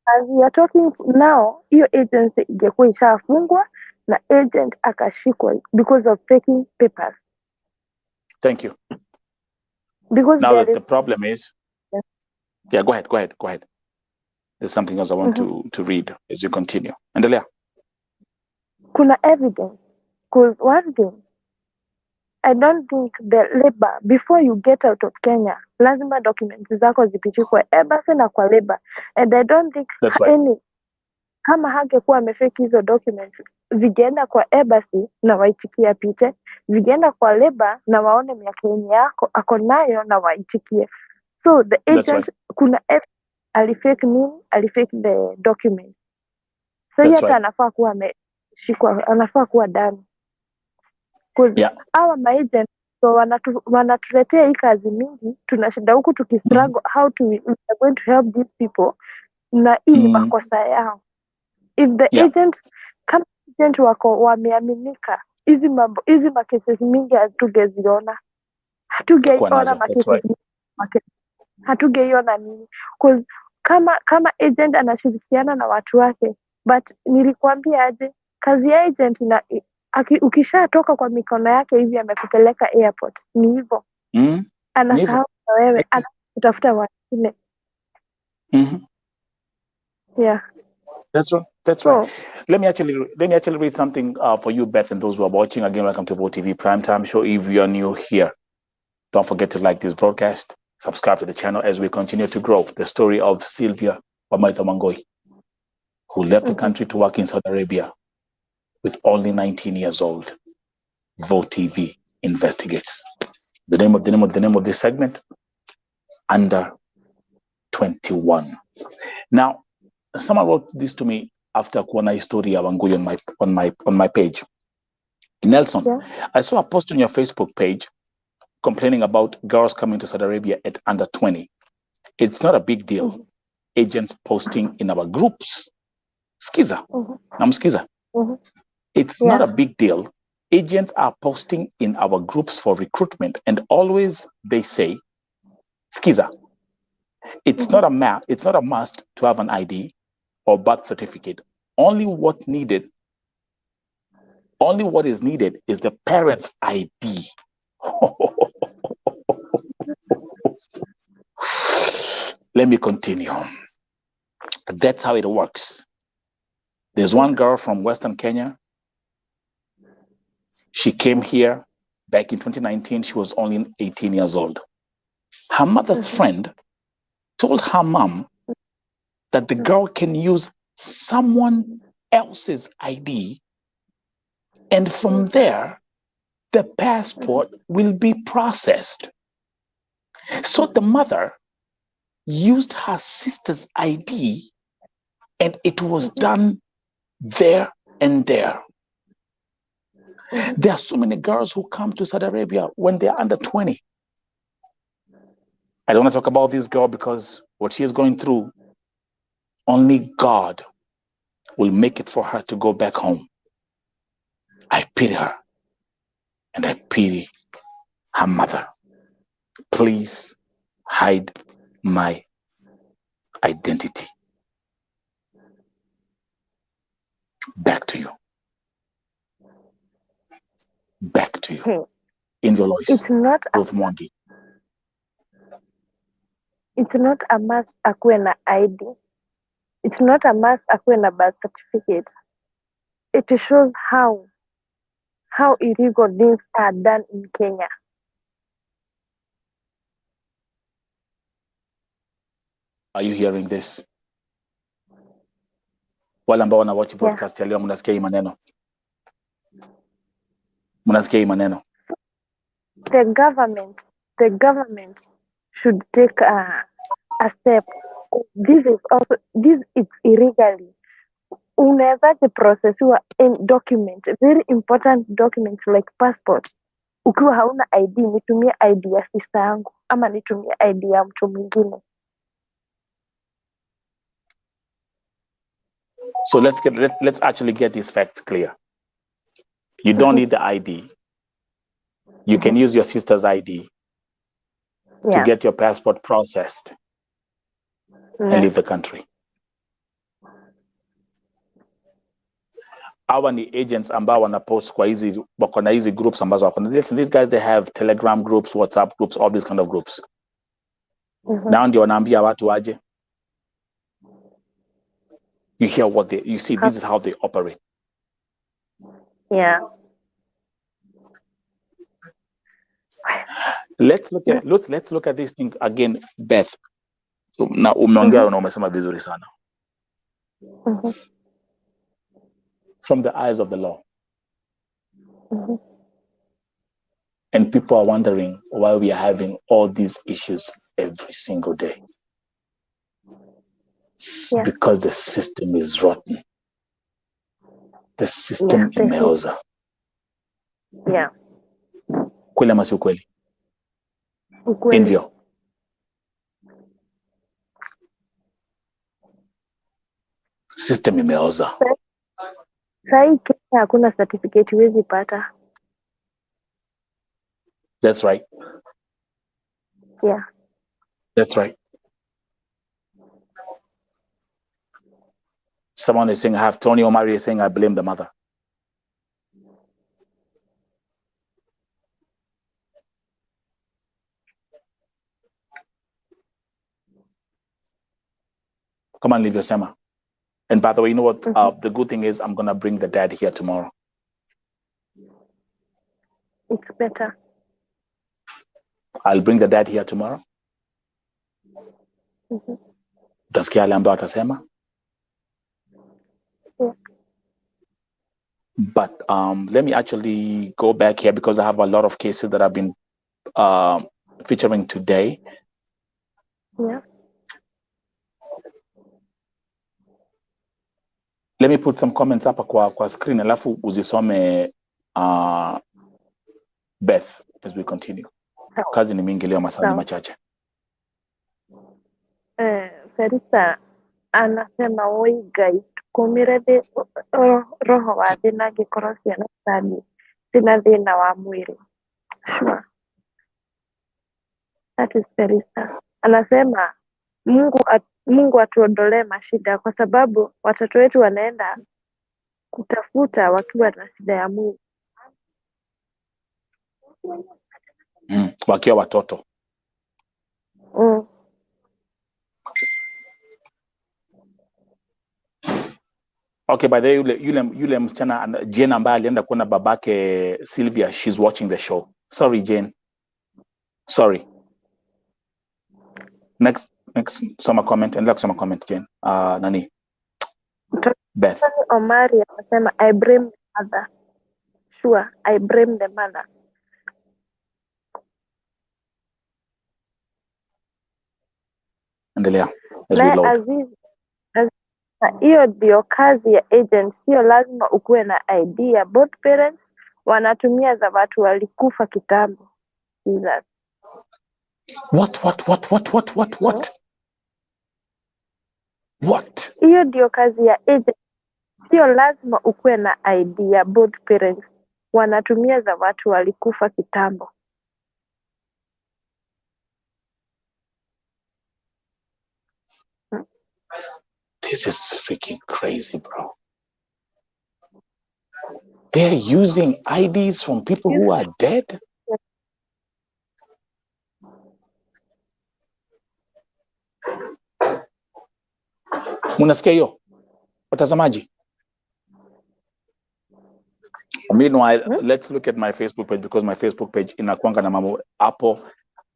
As we are talking now, hiyo agency ingekuwa ishafungwa na agent akashikwa because of taking papers. Thank you. Because now the problem is, go ahead. There's something else I want to read as you continue. Endelea. Kuna evidence. Because one thing, I don't think the labor, before you get out of Kenya, lazima documents zako zipitie kwa embassy na kwa labor. And I don't think kama hangekuwa amefake hizo documents, vigeenda kwa embassy na waitikia piche, vigeenda kwa labor na waone miaka yenye yako ako nayo na waitikie. So the agent, kuna alifake nini? Alifake the document. So yata anafaa kuwa ameshikwa, anafaa kuwa ndani. Our maagent, so wanatuletea hii kazi mingi, tunashinda huku tukistruggle how to we are going to help these people, na hii ni makosa yao. If the agent, kama agent wako wameaminika, hizi macases mingi hatugeziona. Hatugeiona macases hatugeiona nini? Because kama agent anashirikiana na watu wake, but nilikwambia aje, kazi ya agent ukishatoka kwa mikono yake hivi amekupeleka airport, ni hivyo. Anasahau na wewe, anatafuta wengine. Yeah. That's right. Let me actually read something for you, Beth, and those who are watching. Again, welcome to Vote TV Primetime Show. If you are new here, Don't forget to like this broadcast, subscribe to the channel as we continue to grow the story of Sylvia Wangui, who left the country to work in Saudi Arabia with only 19 years old. Vote TV investigates. The name of this segment, Under 21. Now, someone wrote this to me after Kuona Historia Wangui on my page. Nelson, yeah. I saw a post on your Facebook page complaining about girls coming to Saudi Arabia at under 20. It's not a big deal. Agents posting in our groups. Skiza. I'm Skiza. It's not a big deal. Agents are posting in our groups for recruitment, and always they say, Skiza, it's not a must to have an ID or birth certificate. Only what is needed is the parent's ID. Let me continue. That's how it works. There's one girl from Western Kenya. She came here back in 2019. She was only 18 years old. Her mother's friend told her mom that the girl can use someone else's ID, and from there, the passport will be processed. So the mother used her sister's ID, and it was done there and there. There are so many girls who come to Saudi Arabia when they're under 20. I don't want to talk about this girl because what she is going through, only God will make it for her to go back home. I pity her, and I pity her mother. Please hide my identity. Back to you. Back to you. In your voice. It's not with Mwangi. It's not a must akuwe na ID. It's not a must akuwe na birth certificate. It shows how illegal things are done in Kenya. Are you hearing this? Wale ambao wanawatch broadcast ya leo, mnasikia hii maneno? Mnasikia hii maneno? The government should take a step. This is illegally. Unaweza processiwa document, very important documents like passport. Ukiwa hauna ID, nitumie ID ya sister yangu ama nitumie ID ya mtu mwingine. So let's actually get these facts clear. You don't need the ID. You can use your sister's ID to get your passport processed and leave the country. Hawa ni agents ambao wanapost kwa hizi, wako na hizi groups ambazo wako. Listen, these guys, they have Telegram groups, WhatsApp groups, all these kind of groups. Now ndio wanaambia watu waje. You hear what you see, this is how they operate. Yeah. Let's look at this thing again, Beth. Na umeongea na umesema vizuri sana. From the eyes of the law. And people are wondering why we are having all these issues every single day. Because the system is rotten. The system imeoza. Yeah. Kweli ama si ukweli? Ukweli. Invyo. System imeoza. Sai Kenya hakuna certificate huwezi pata. That's right. Yeah. That's right. Someone is saying, I have Tony Omari is saying, I blame the mother. Come on, leave your sema. And by the way, you know what? The good thing is I'm going to bring the dad here tomorrow. It's better. I'll bring the dad here tomorrow. Utasikia yale ambayo atasema. Yeah. But let me actually go back here because I have a lot of cases that I've been featuring today. Yeah. Let me put some comments hapa kwa screen alafu uzisome Beth as we continue. Kazi ni mingi leo, masaa ni machache. Felisa anasema Wangui kumire roho wa thina angĩkorwo ciana citathiĩ cina thĩna wa mwĩrĩ. Sure. That is Felisa. Anasema Mungu atuondolee mashida kwa sababu watoto wetu wanaenda kutafuta wakiwa na shida ya mwili. Wakiwa watoto. Okay, by the way, yule msichana Jane ambaye alienda kuona babake Sylvia, she's watching the show. Sorry Jane. Sorry. Next soma comment. Endelea kusoma comment Jane. Nani? Beth. Omari anasema I blame the mother. Sure, I blame the mother. Endelea. Aziz, hiyo ndio kazi ya agent, sio lazima ukuwe na idea. Both parents wanatumia za watu walikufa kitambo. Jesus. What? Hiyo ndio kazi ya agent, sio lazima ukuwe na idea. Both parents wanatumia za watu walikufa kitambo. This is freaking crazy, bro. They're using IDs from people who are dead? Munasikia hiyo? Watazamaji? Meanwhile, let's look at my Facebook page because my Facebook page inakuanga na mambo hapo.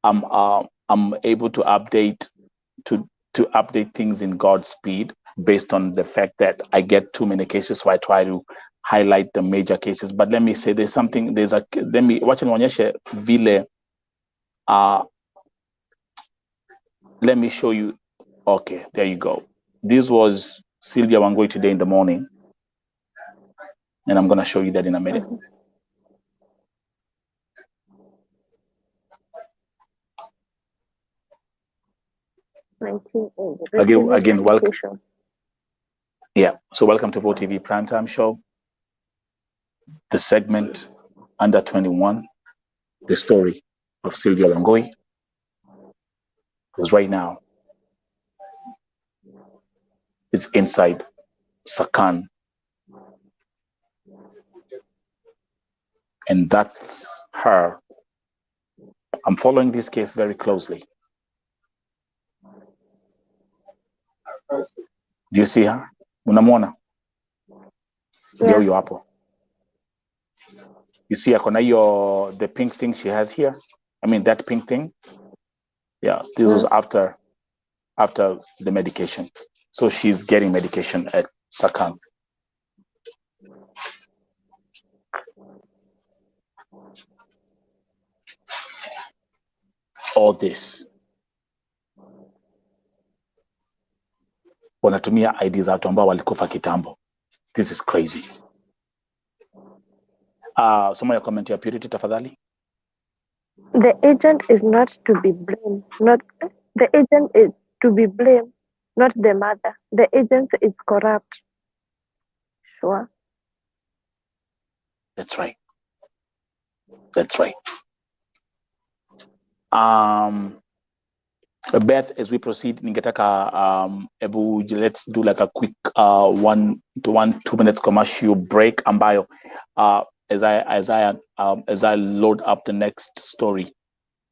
I'm able to update things in God's speed based on the fact that I get too many cases, so I try to highlight the major cases. But let me say wacha nionyeshe vile let me show you. Okay, there you go. This was Sylvia Wangui today in the morning. And I'm going to show you that in a minute. Again, welcome. Yeah, so welcome to Vote TV Primetime Show. The segment Under 21, the story of Sylvia Wangui. Because right now, it's inside Sakan. And that's her. I'm following this case very closely. Do you see her? Unamwona? Yeah. Yo hapo. You see the pink thing she has here? I mean, that pink thing? Yeah, this was after the medication. So she's getting medication at Sakan. All this. Wanatumia ID za watu ambao walikufa kitambo. This is crazy. Soma ya comment ya Purity tafadhali. The agent is not to be blamed. The agent is to be blamed, not the mother. The agent is corrupt. Sure. That's right. Beth, as we proceed, ningetaka let's do like a quick 1 to 2 minutes commercial break ambayo as I load up the next story.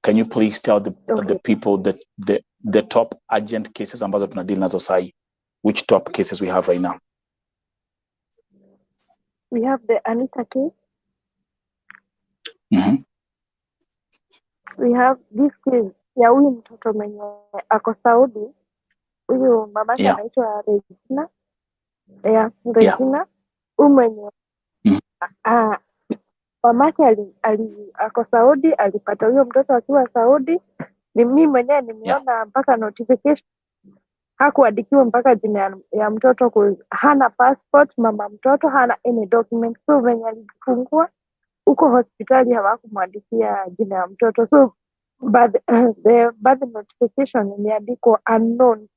Can you please tell the people that the top urgent cases ambazo tunadili nazo sai? Which top cases we have right now? We have the Anita case. we have this case ya huyu mtoto mwenye ako Saudi. Huyu mamake Yeah. anaitwa Regina. Yeah. Regina. Huyu mwenye mamake ako Saudi, alipata huyo mtoto akiwa Saudi. Ni mimi mwenyewe nimeona mpaka notification, hakuandikiwa mpaka jina ya mtoto, hana passport, mama mtoto hana any document. So venye alijifungua huko hospitali hawakumwandikia jina ya mtoto, so but the birth notification imeandikwa unknown.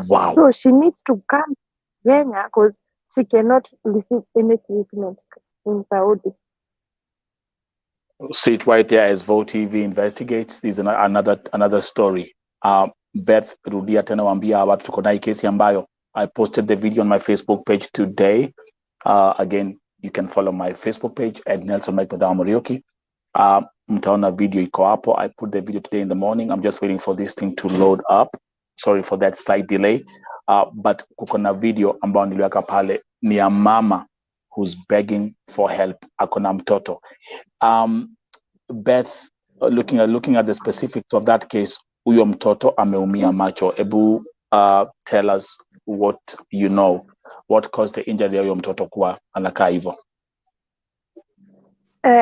Wow. So she needs to come Kenya because she cannot receive any treatment in Saudi. Sit right there as Vote TV investigates. This is another story. Beth, rudia tena waambia watu tuko na kesi ambayo I posted the video on my Facebook page today. Again, you can follow my Facebook page at Nelson Mike Murioki. Mtaona video iko hapo. I put the video today in the morning. I'm just waiting for this thing to load up. Sorry for that slight delay. But kuko na video ambayo niliweka pale ni ya mama who's begging for help. Akona mtoto. Beth, looking at the specifics of that case, huyo mtoto ameumia macho. Ebu tell us what you know. What caused the injury ya huyo mtoto kuwa anakaa hivyo?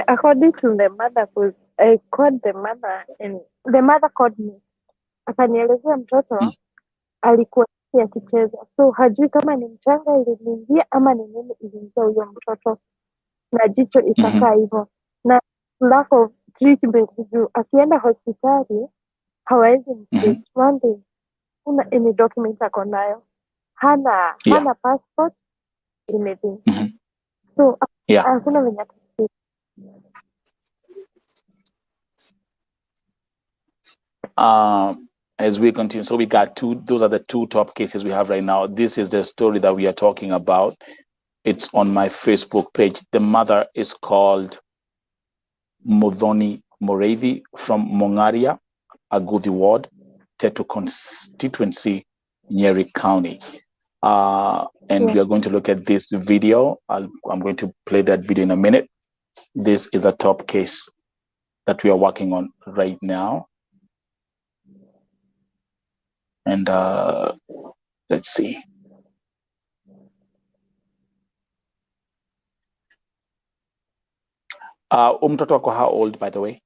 According to the mother, because I called the mother and the mother called me. Akanielezea mtoto alikuwa akicheza, so hajui kama ni mchanga iliingia ama ni nini iliingia huyo mtoto, na jicho ikakaa hivyo. Na lack of treatment, juu akienda hospitali hawawezi mtreat. One thing, kuna any document ako nayo, hana passport, anything. So hakuna venye as we continue, so we got those are the two top cases we have right now. This is the story that we are talking about. It's on my Facebook page. The mother is called Muthoni Moravi from Mongaria, Aguthi Ward, Tetu constituency, Nyeri County. And we are going to look at this video. I'm going to play that video in a minute. This is a top case that we are working on right now. And let's see. Mtoto wako how old, by the way?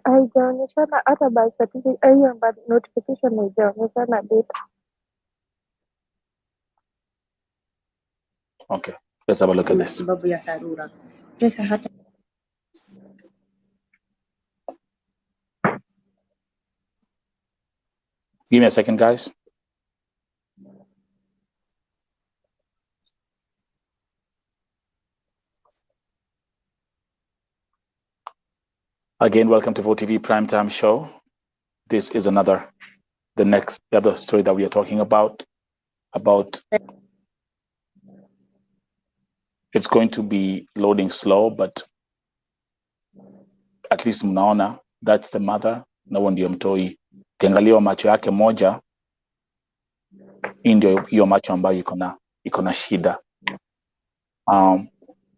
haijaonyeshana hata by certificate, hiyo notification haijaonyeshana date. Okay, let's have a look at this. Sababu ya dharura. Pesa hata Give me a second, guys. Again, welcome to VoTV Primetime Show. This is the other story that we are talking about. It's going to be loading slow, but at least mnaona, that's the mother, na huo ndio mtoi. Ukiangalia macho yake moja, ndio hiyo macho ambayo iko na shida.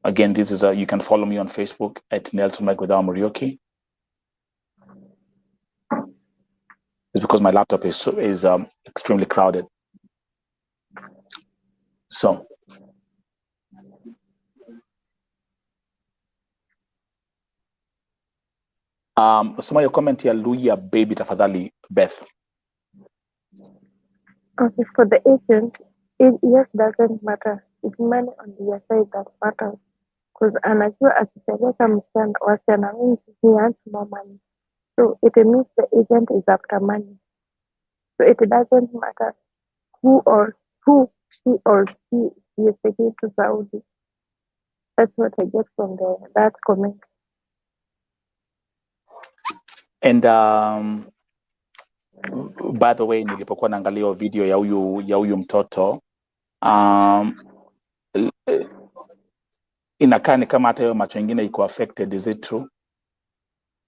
Again, this is you can follow me on Facebook at Nelson Mike Murioki. It's because my laptop is extremely crowded. So soma your comment ya Luya baby tafadhali, Beth. Okay, for the agent, yes doesn't matter. It's money on their side that matters. Because anajua akipeleka wasichana wengi, he wants more money. So it means the agent is after money. So it doesn't matter who she or he is taking to Saudi. That's what I get from that comment. And by the way, nilipokuwa naangalia video ya huyu mtoto, inakaa ni kama hata hiyo macho ingine iko affected. Is it true?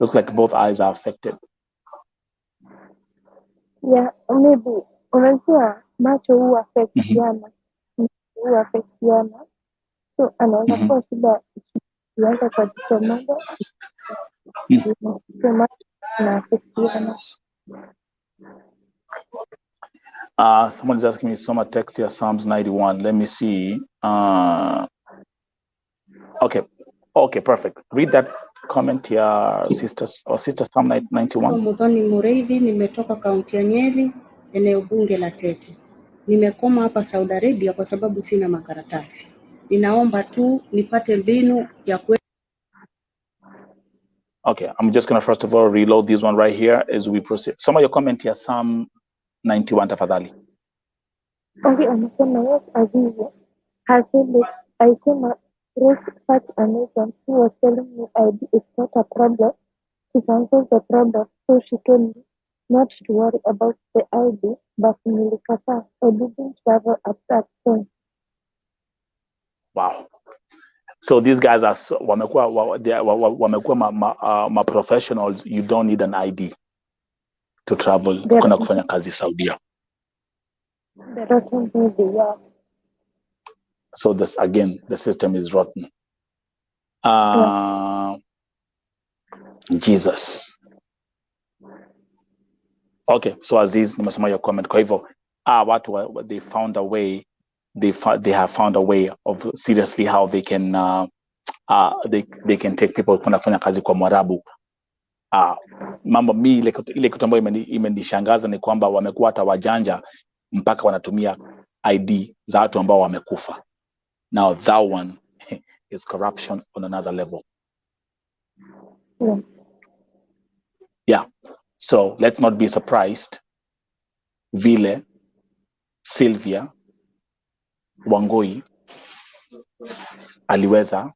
Looks like both eyes are affected. Yeah, maybe. Unajua macho huwa affect jana. huafektiana, so anaweza kuwa shida ikianza kwa jicho moja sema inaafektiana. Someone is asking me some text here, Psalms 91. Let me see. Okay, perfect. Read that comment here, sisters or sister Psalm 91. Mudhoni Mureithi, nimetoka kaunti ya Nyeri, eneo bunge la Tete. Nimekoma hapa Saudi Arabia kwa sababu sina makaratasi. Ninaomba tu nipate mbinu ya Okay, I'm just going to first of all reload this one right here as we proceed. Some of your comment here, Psalm 91 tafadhali. Okay, anasema yes, Azizi. I came across such an agent who was telling me ID is not a problem. She can solve the problem. So she told me not to worry about the ID, but nilikata. I didn't travel at that point. Wow. So these guys are wamekuwa professionals. You don't need an ID to travel kuna kufanya kazi Saudia. So this again, the system is rotten. Jesus. Okay, so Aziz, nimesoma your comment. Kwa hivyo, watu they found a way. They have found a way of seriously how they can they can take people kufanya kazi kwa Mwarabu. Mambo ile kitu ambayo imenishangaza ni kwamba wamekuwa hata wajanja mpaka wanatumia ID za watu ambao wamekufa. Now that one is corruption on another level. Yeah. So let's not be surprised vile Sylvia Wangui aliweza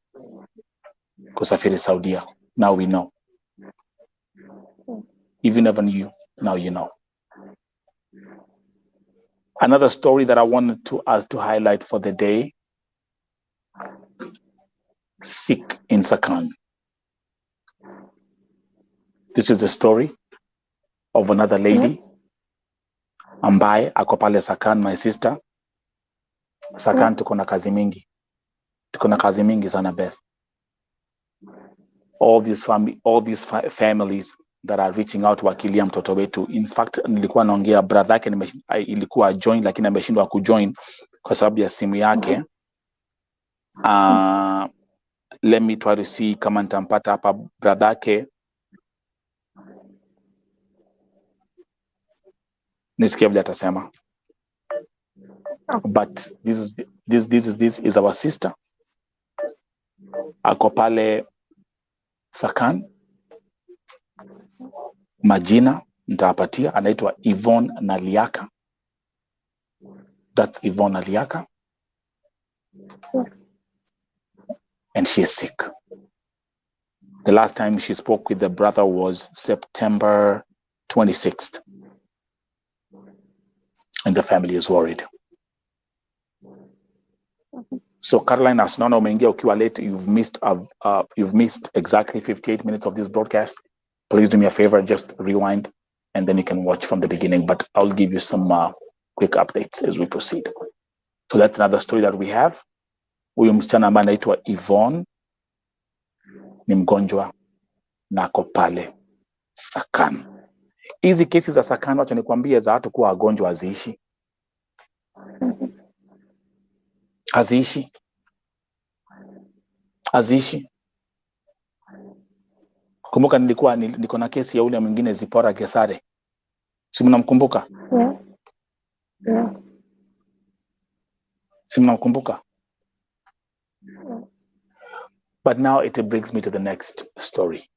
kusafiri Saudia. Now we know. If you never knew, now you know. Another story that I wanted us to highlight for the day, sick in Sakan. This is the story of another lady ambaye ako pale Sakan, my sister. Sakan tuko na kazi mingi. Tuko na kazi mingi sana, Beth. All these families that are reaching out wakilia mtoto wetu. In fact, nilikuwa naongea brother yake ilikuwa join lakini ameshindwa kujoin kwa sababu ya simu yake. Let me try to see kama nitampata hapa brother yake. Nisikia vile atasema. But this is our sister. Ako pale Sakan. Majina nitawapatia, anaitwa Yvonne Naliaka. That's Yvonne Naliaka. And she is sick. The last time she spoke with the brother was September 26th. And the family is worried. So Caroline, as naona umeingia ukiwa late, you've missed exactly 58 minutes of this broadcast. Please do me a favor, just rewind and then you can watch from the beginning, but I'll give you some quick updates as we proceed. So that's another story that we have. Huyu msichana ambaye anaitwa Yvonne ni mgonjwa na ako pale Sakan. Hizi kesi za Sakan, wacha nikwambie, za watu kuwa wagonjwa haziishi. Haziishi. Kumbuka niko na kesi ya ule mwingine Zipora Gesare. Si mnamkumbuka? Yeah. Si mnamkumbuka? But now it brings me to the next story.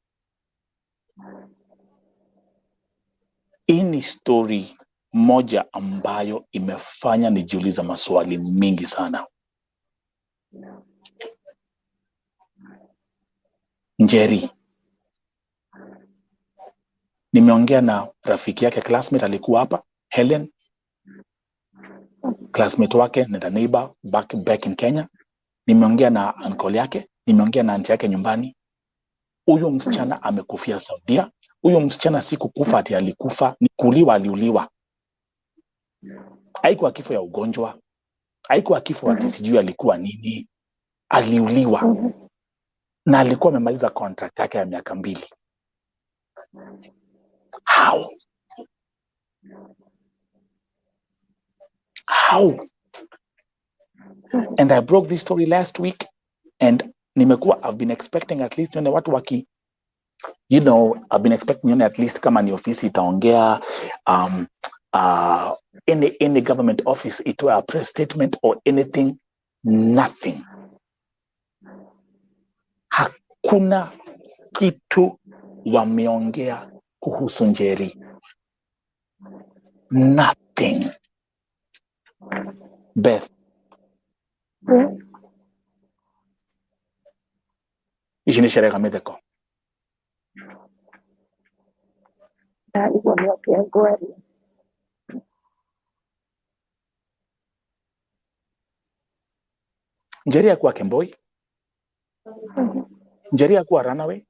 Hii ni story moja ambayo imefanya nijiuliza maswali mingi sana. Njeri. Nimeongea na rafiki yake, classmate alikuwa hapa, Helen. Classmate wake na neighbor back in Kenya. Nimeongea na uncle yake, nimeongea na auntie yake nyumbani. Huyo msichana amekufia Saudia. Huyo msichana si kukufa ati alikufa, ni kuliwa, aliuliwa. Haikuwa kifo ya ugonjwa. Haikuwa kifo ati sijui alikuwa nini. Aliuliwa. Na alikuwa amemaliza contract yake ya miaka 2. How? And I broke this story last week, and I've been expecting at least watu waki, I've been expecting at least kama ni ofisi itaongea, any government office itoe a press statement or anything. Nothing. Hakuna kitu wameongea kuhusu Njeri. Nothing. Beth. Ishini sherehe medeko. Njeri hakuwa Kemboi. Njeri hakuwa runaway.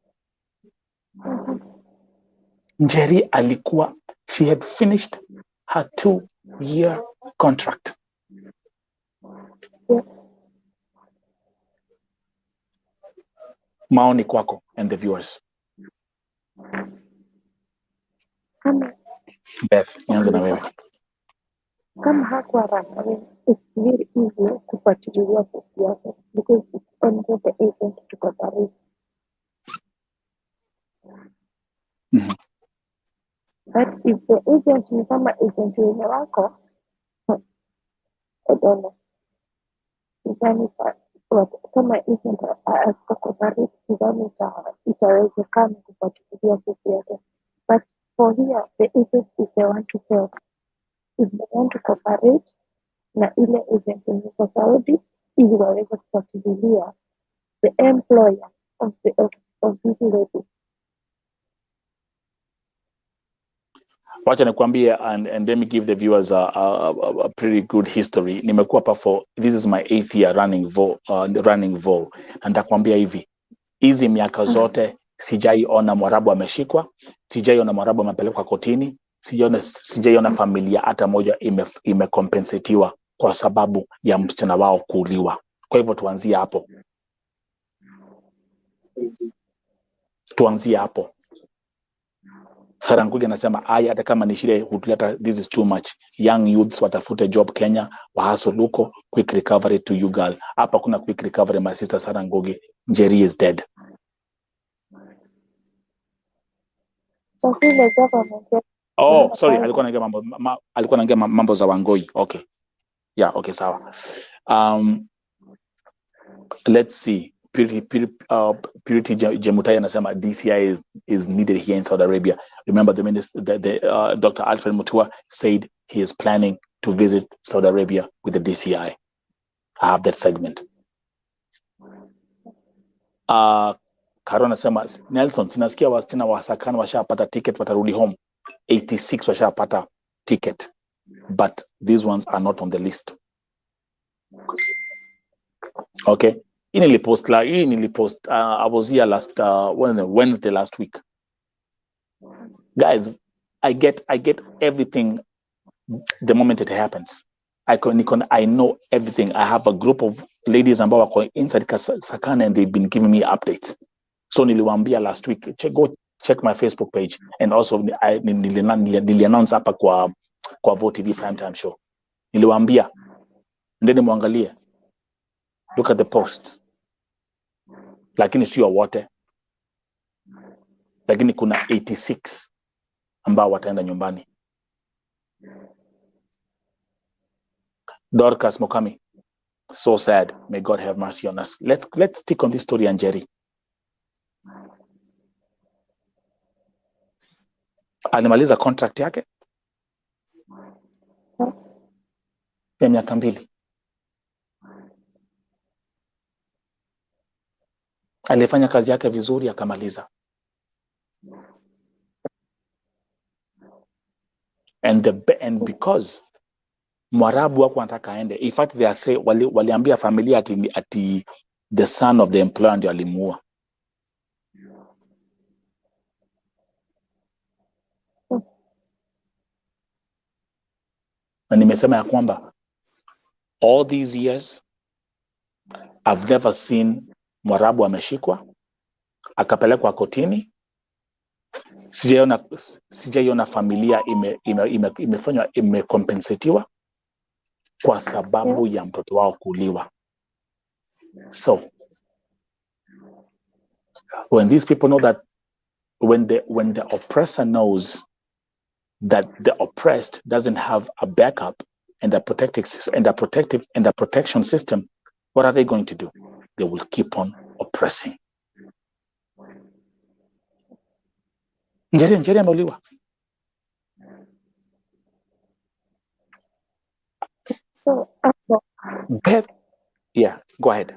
Njeri alikuwa, she had finished her 2-year contract. Maoni kwako and the viewers. Beth, nianze na wewe. Kama hakuwa runaway, it's very easy kufuatilia kesi yake because it's only the agent to cooperate. But if the agent ni kama agent wenye wako, I don't know. Sidhani kama agent cooperate, sidhani itawezekana kufuatilia kesi yake. But for here, the agent is the one to tell. If they want to cooperate na ile agent yenye kwa Saudi, ili waweze kufuatilia the employer of this lady. Wacha nikwambie, and let me give the viewers a pretty good history. Nimekuwa hapa this is my 8th year running vol. Na nitakwambia hivi, hizi miaka zote sijaiona Mwarabu ameshikwa, sijaiona Mwarabu amepelekwa kotini, sijaiona familia hata moja imekompensetiwa kwa sababu ya msichana wao kuuliwa. Kwa hivyo tuanzie hapo. Sara Ngugi anasema hata kama ni shida hutuleta, this is too much. Young youths watafute job Kenya, wahustle huko, quick recovery to you girl. Hapa kuna quick recovery, my sister Sara Ngugi. Njeri is dead. Oh, sorry, alikuwa anaongea mambo za Wangui. Okay. Yeah, okay, sawa. Let's see. Purity Jemutai anasema DCI is needed here in Saudi Arabia. Remember the minister, Dr. Alfred Mutua said he is planning to visit Saudi Arabia with the DCI. I have that segment. Karo anasema Nelson, sinasikia wasichana wa Sakana washapata ticket, watarudi home. 86 washapata ticket, but these ones are not on the list. Okay. I was here last Wednesday last week. Guys, I get everything the moment it happens. I know everything. I have a group of ladies ambao wako inside Sakana and they've been giving me updates. So niliwaambia last week, go check my Facebook page, and also niliannounce hapa kwa VOTV Primetime Show. Niliwaambia ndeni muangalie, look at the posts. Lakini sio wote. Lakini kuna 86 ambao wataenda nyumbani. Dorcas Mokami, so sad. May God have mercy on us. Let's stick on this story ya Njeri. Alimaliza contract yake ya miaka 2. Alifanya kazi yake vizuri akamaliza. And because Mwarabu wako anataka aende, in fact they say waliambia familia ati the son of the employer ndio alimuua. Na nimesema ya kwamba all these years I've never seen Mwarabu ameshikwa akapelekwa kotini. Sijaiona familia imefanywa imekompensetiwa kwa sababu ya mtoto wao kuuliwa. So when these people know that when the oppressor knows that the oppressed doesn't have a backup and a protection system, what are they going to do? They will keep on oppressing. Njeri ameuliwa. So yeah, go ahead.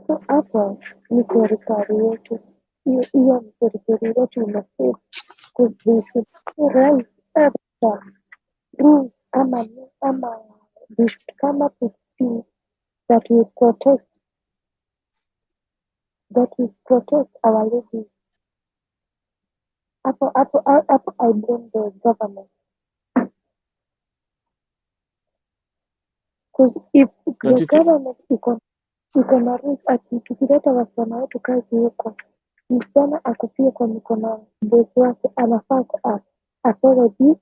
So hapo ni serikali yetu, hiyo serikali yetu inasema kuzishi right after rules ama they should come up with things that will protect our ladies. Hapo I blame the government. Because if the government iko na rules ati tukileta wasichana wetu kazi huko, msichana akufie kwa mikono bosi wake, anafaa apewe hii,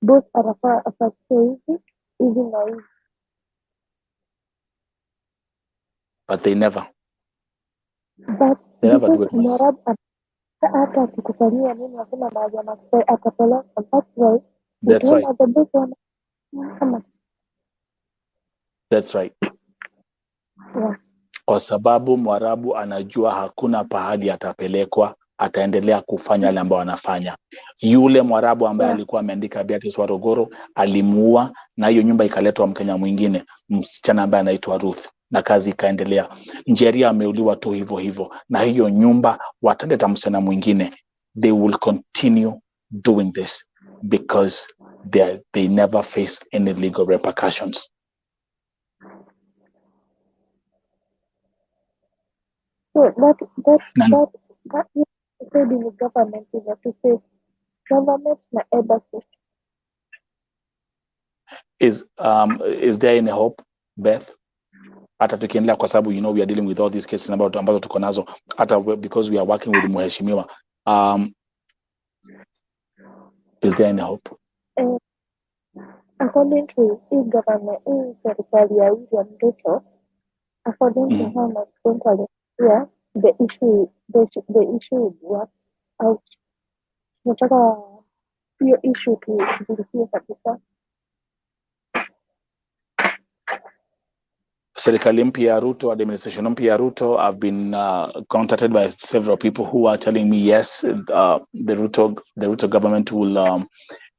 bosi anafaa apatie hivi na hivi. But they never But do it. Mwarabu hata akikufanyia nini hakuna mahali atapeleka. That's right. The boss wana That's right. Yeah. Kwa sababu Mwarabu anajua hakuna pahali atapelekwa, ataendelea kufanya yale ambayo anafanya. Yule Mwarabu ambaye alikuwa ameandika Beatrice Warogoro alimuua, na hiyo nyumba ikaletwa Mkenya mwingine, msichana ambaye anaitwa Ruth, na kazi ikaendelea. Njeri ameuliwa tu hivyo hivyo, na hiyo nyumba wataleta msichana mwingine. They will continue doing this because they never face any legal repercussions. So that said in the government is to say government na embassy. Is there any hope, Beth? Hata tukiendelea kwa sababu we are dealing with all these cases ambazo tuko nazo, hata because we are working with mheshimiwa. Is there any hope? According to the government, serikali ya William Ruto, according to how much control here, the issue would work out. Nataka hiyo issue tushughulikie kabisa. Serikali mpya ya Ruto, administration mpya ya Ruto, I've been contacted by several people who are telling me yes, the Ruto government will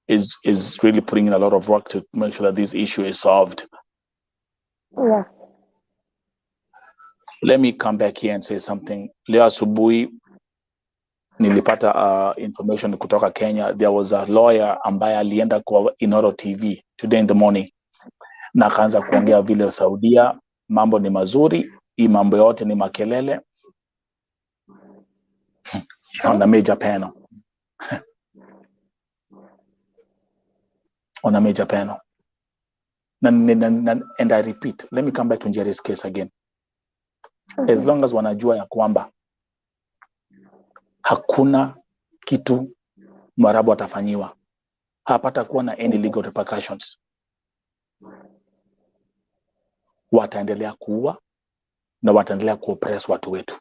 is really putting in a lot of work to make sure that this issue is solved. Yeah. Let me come back here and say something. Leo asubuhi nilipata information kutoka Kenya. There was a lawyer ambaye alienda kwa Inoro TV today in the morning, na akaanza kuongea vile Saudia mambo ni mazuri, hii mambo yote ni makelele. On a major panel. On a major panel. And I repeat, let me come back to Njeri's case again. As long as wanajua ya kwamba hakuna kitu Mwarabu atafanyiwa, hapata kuwa na any legal repercussions, wataendelea kuua na wataendelea kuoppress watu wetu.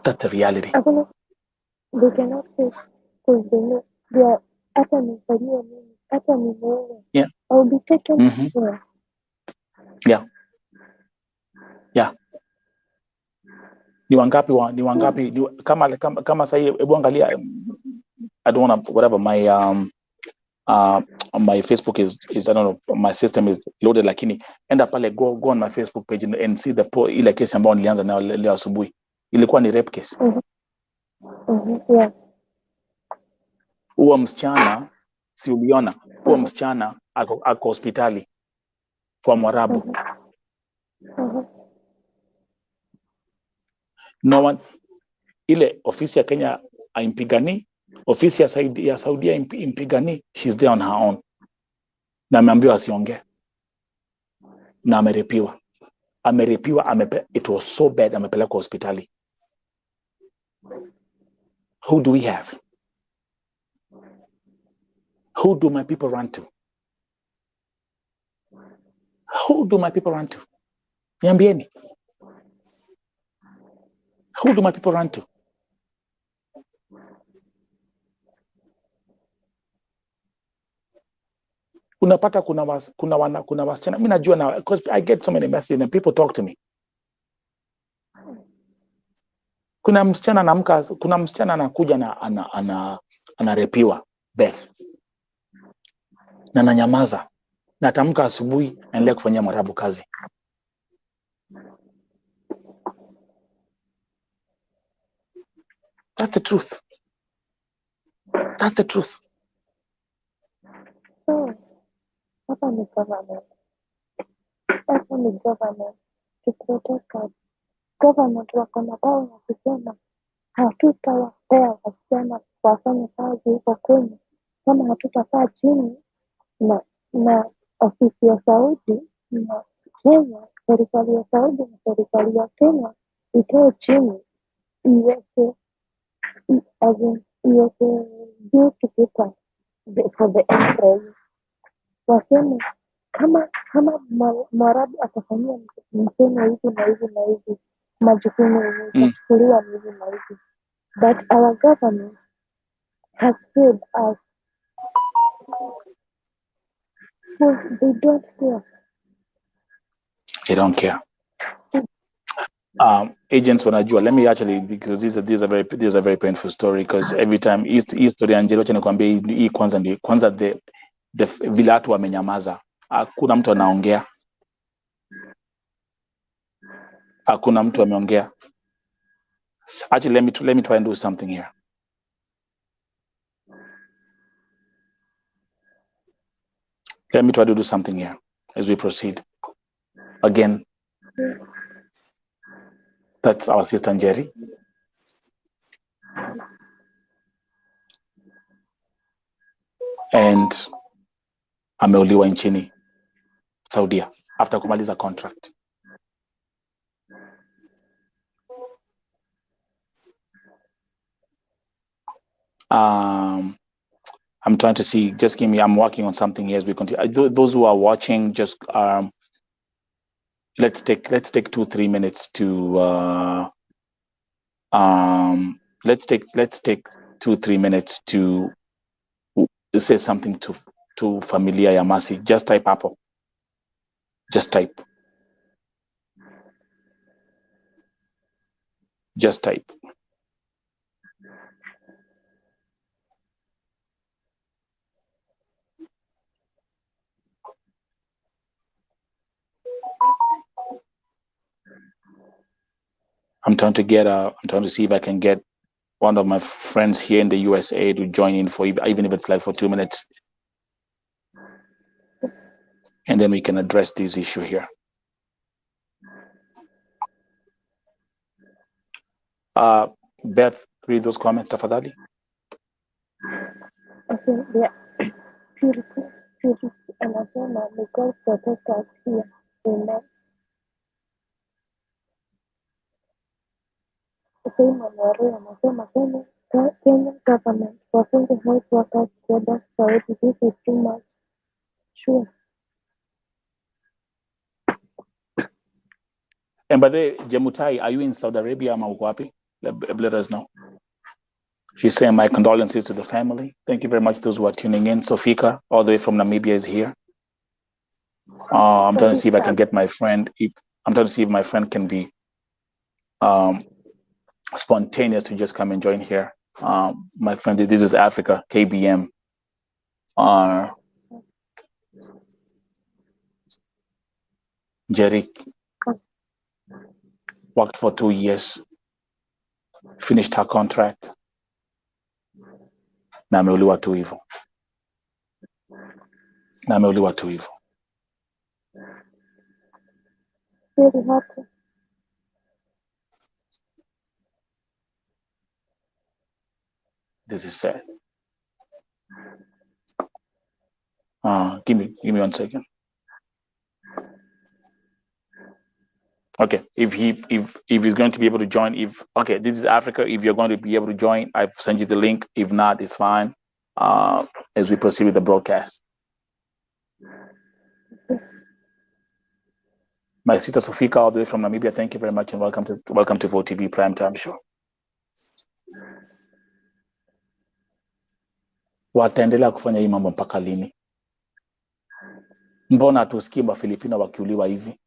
That's the reality. They cannot say because they are hata nifanyia nini, hata nimeoa. Yeah. I'll be taken care. Yeah. Yeah. Ni wangapi kama sasa, hebu angalia, I don't want to, whatever my Facebook is I don't know, my system is loaded, lakini enda pale, go on my Facebook page and see ile case ambayo nilianza nayo leo asubuhi. Ilikuwa ni rape case. Yeah. Huo msichana, si uliona? Huo msichana ako hospitali kwa Mwarabu. No one, ile ofisi ya Kenya aimpigani, ofisi ya Saudia impigani, she's there on her own. Na ameambiwa asiongee. na amerepiwa. It was so bad, amepelekwa hospitali. Who do we have? Who do my people run to? Who do my people run to? Niambieni. Who do my people run to? Unapata kuna wasichana, mimi najua na, because I get so many messages and people talk to me. Kuna msichana anakuja na anarepiwa Beth, na ananyamaza, na atamka asubuhi aendelee kufanyia Mwarabu kazi. That's the truth. That's the truth. So, hapa ni government. Hapa ni government to protect us. Government wako na dawa ya kusema hatutawapea wasichana wafanye kazi huko Kenya kama hatutakaa chini na ofisi ya Saudi na Kenya, serikali ya Saudi na serikali ya Kenya ikae chini iweke duty paper for the employees. Waseme kama Mwarabu atafanyia Mkenya hivi na hivi na hivi, majukumu yenye itachukuliwa ni hivi na hivi. But our government has failed us. They don't care. They don't care. Agents wanajua. Let me actually, because this is a very painful story, because every time hii story Angelo cha nikwambia hii kwanza the vile watu wamenyamaza. Hakuna mtu anaongea. Hakuna mtu ameongea. Actually, let me try and do something here. Let me try to do something here as we proceed. Again, that's our sister Njeri. And ameuliwa nchini Saudia after kumaliza contract. I'm trying to see, just give me, I'm working on something here as we continue. Those who are watching, just let's take 2-3 minutes to let's take 2-3 minutes to say something to familia ya Mercy. Just type hapo. Just type. Just type. I'm trying to see if I can get one of my friends here in the USA to join in for even if it's like for 2 minutes. And then we can address this issue here. Beth, read those comments, tafadhali. Okay, yeah. Purity anasema may God protect us here. Amen. Simon Wari anasema Kenyan government wafunge health workers kwenda Saudi. This is too much. Sure. And by the way, Jemutai, are you in Saudi Arabia ama uko wapi? Let us know. She's saying my condolences to the family. Thank you very much, those who are tuning in. Sofika, all the way from Namibia, is here. I'm trying to see if I can get my friend. I'm trying to see if my friend can be spontaneous to just come and join here. My friend, this is Africa, KBM. Jerry worked for 2 years, finished her contract. Na ameuliwa tu hivyo. Very happy. This is sad. Give me 1 second. Okay, if he's going to be able to join, if okay, this is Africa. If you're going to be able to join, I've sent you the link. If not, it's fine. As we proceed with the broadcast, my sister Sofika, all the way from Namibia. Thank you very much, and welcome to Vote TV Primetime Show. Wataendelea kufanya hii mambo mpaka lini? Mbona hatusikii Wafilipino wakiuliwa hivi?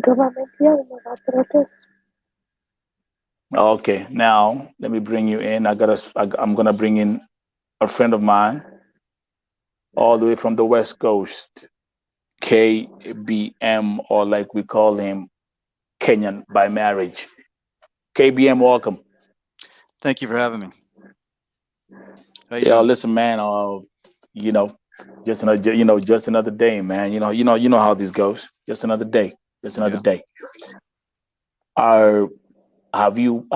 Government here never protest. Okay, now let me bring you in. I'm gonna bring in a friend of mine, all the way from the West Coast, KBM, or like we call him, Kenyan by marriage. KBM, welcome. Thank you for having me. How you Yeah, doing? listen, man. Just another day, man. You know how this goes. Just another day. Just another day. Have you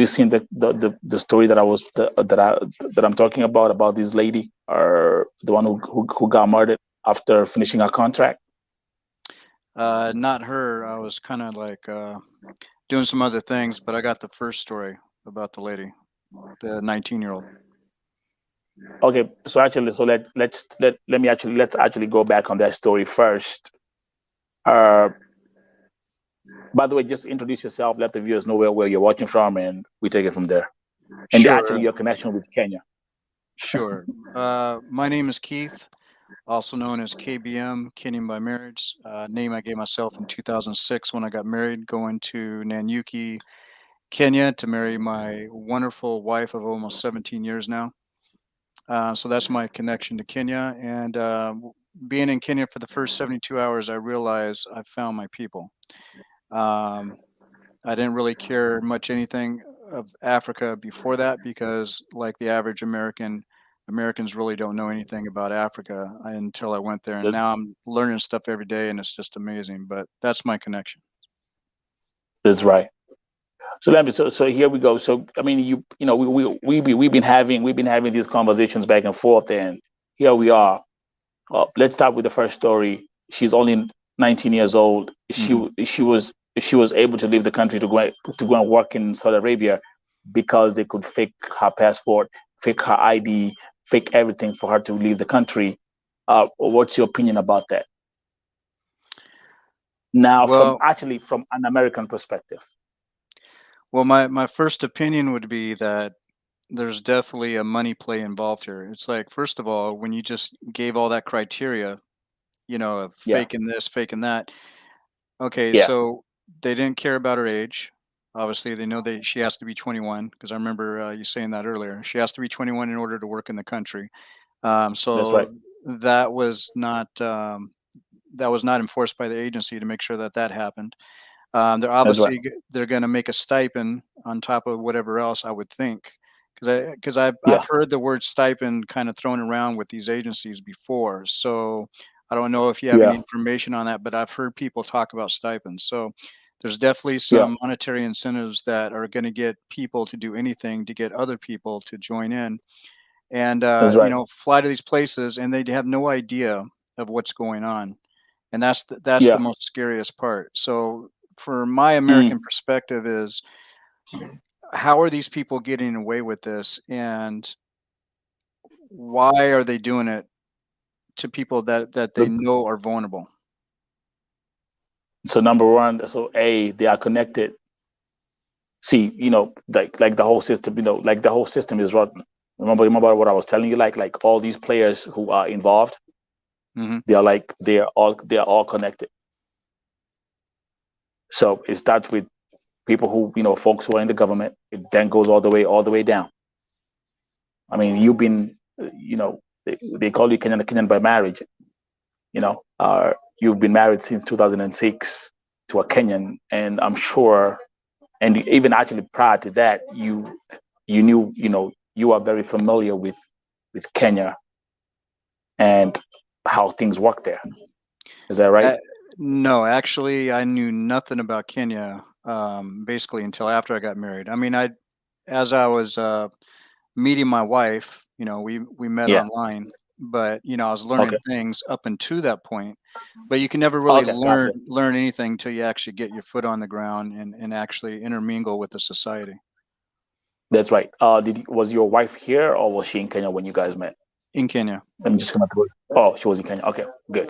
seen the story that I'm talking about this lady, or the one who got murdered after finishing her contract? Not her. I was kind of like doing some other things, but I got the first story about the lady, the 19-year-old. Okay, so actually, let's actually go back on that story first. By the way, just introduce yourself, let the viewers know where you're watching from, and we take it from there. And Sure. actually, your connection with Kenya. Sure. My name is Keith, also known as KBM, Kenyan by marriage. Name I gave myself in 2006 when I got married, going to Nanyuki, Kenya, to marry my wonderful wife of almost 17 years now. So that's my connection to Kenya. And being in Kenya for the first 72 hours, I realized I found my people. I didn't really care much anything of Africa before that, because like the average Americans really don't know anything about Africa until I went there. And now I'm learning stuff every day, and it's just amazing. But that's my connection. That's right. So here we go. So I mean, we've been having these conversations back and forth, and here we are. Let's start with the first story. She's only 19 years old. She was able to leave the country to go and work in Saudi Arabia because they could fake her passport, fake her ID, fake everything for her to leave the country. What's your opinion about that? Now, Well, from an American perspective. Well, my first opinion would be that there's definitely a money play involved here. It's like, first of all, when you just gave all that criteria, of Yeah. faking this, faking that. Okay, Yeah. so they didn't care about her age. Obviously, they know she has to be 21, because I remember you saying that earlier. She has to be 21 in order to work in the country. That's right. That was not enforced by the agency to make sure that happened. They're obviously they're going to make a stipend on top of whatever else, I would think, because I've heard the word stipend kind of thrown around with these agencies before. So I don't know if you have any information on that, but I've heard people talk about stipends. So there's definitely some monetary incentives that are going to get people to do anything to get other people to join in, and fly to these places, and they have no idea of what's going on, and that's the most scariest part. So for my American perspective is, how are these people getting away with this, and why are they doing it to people that they know are vulnerable? So number one, they are connected. See, like the whole system, like the whole system is rotten. Remember what I was telling you, like all these players who are involved, they are all connected. So it starts with people who, folks who are in the government. It then goes all the way down. I mean, you've been, they call you Kenyan by marriage. You've been married since 2006 to a Kenyan, and I'm sure, and even actually prior to that, you knew, you are very familiar with Kenya and how things work there. Is that right? No, actually, I knew nothing about Kenya basically until after I got married. I mean, as I was meeting my wife, we met online, but I was learning things up until that point. But you can never really learn anything until you actually get your foot on the ground and actually intermingle with the society. That's right. Was your wife here, or was she in Kenya when you guys met? In Kenya. I'm just gonna. Oh, she was in Kenya. Okay, good.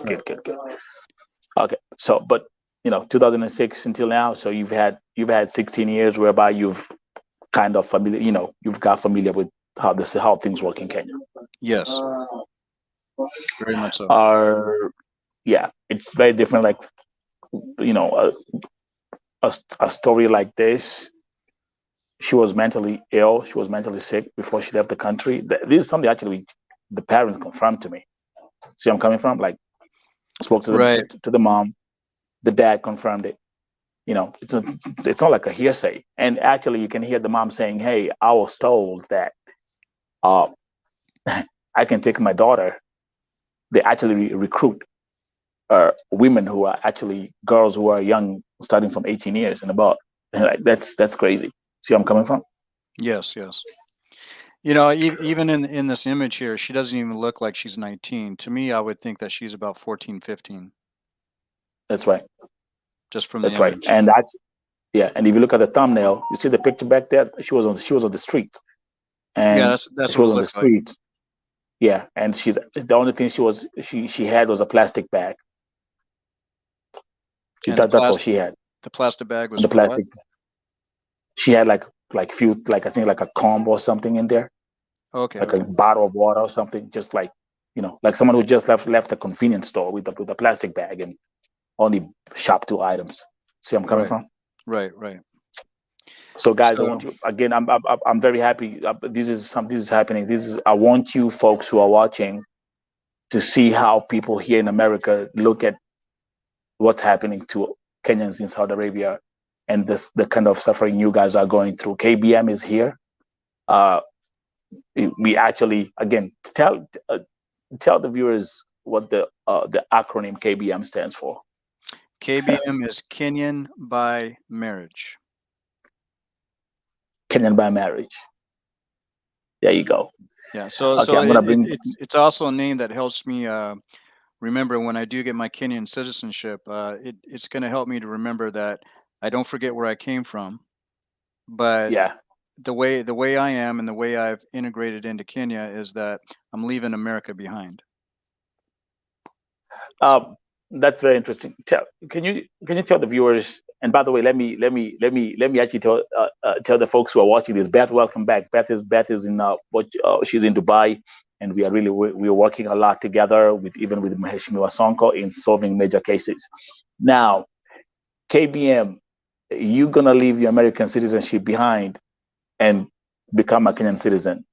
Okay, so but 2006 until now, so you've had 16 years whereby you've kind of familiar, you've got familiar with how things work in Kenya. Yes, very much so. Yeah, it's very different. Like a story like this. She was mentally ill. She was mentally sick before she left the country. This is something actually the parents confirmed to me. See, I'm coming from. Like, spoke to the mom. The dad confirmed it. It's not like a hearsay. And actually, you can hear the mom saying, "Hey, I was told that I can take my daughter." They actually recruit women who are actually girls who are young, starting from 18 years and above. And like that's crazy. See where I'm coming from? Yes. Even in this image here, she doesn't even look like she's 19. To me, I would think that she's about 14, 15. That's right. Just from the image. Right. And and if you look at the thumbnail, you see the picture back there. She was on the street, and that's she was on the street. Like. Yeah, and she's the only thing she had was a plastic bag. That's all she had. The plastic bag was the plastic. What? She had like I think like a comb or something in there. Okay. Like a bottle of water or something, just like like someone who just left a convenience store with a plastic bag and only shop 2 items. See where I'm coming from? Right. So guys, I want you again. I'm very happy. This is happening. I want you folks who are watching to see how people here in America look at what's happening to Kenyans in Saudi Arabia and the kind of suffering you guys are going through. KBM is here. We actually again tell the viewers what the acronym KBM stands for. KBM is Kenyan by marriage. Kenyan by marriage. There you go. Yeah. So it's also a name that helps me remember when I do get my Kenyan citizenship. It's going to help me to remember that I don't forget where I came from, but the way I am and the way I've integrated into Kenya is that I'm leaving America behind. That's very interesting. Can you tell the viewers? And by the way, let me actually tell the folks who are watching this. Beth, welcome back. Beth is in she's in Dubai, and we're working a lot together with Mheshimiwa Sonko in solving major cases. Now, KBM, you're gonna leave your American citizenship behind and become a Kenyan citizen.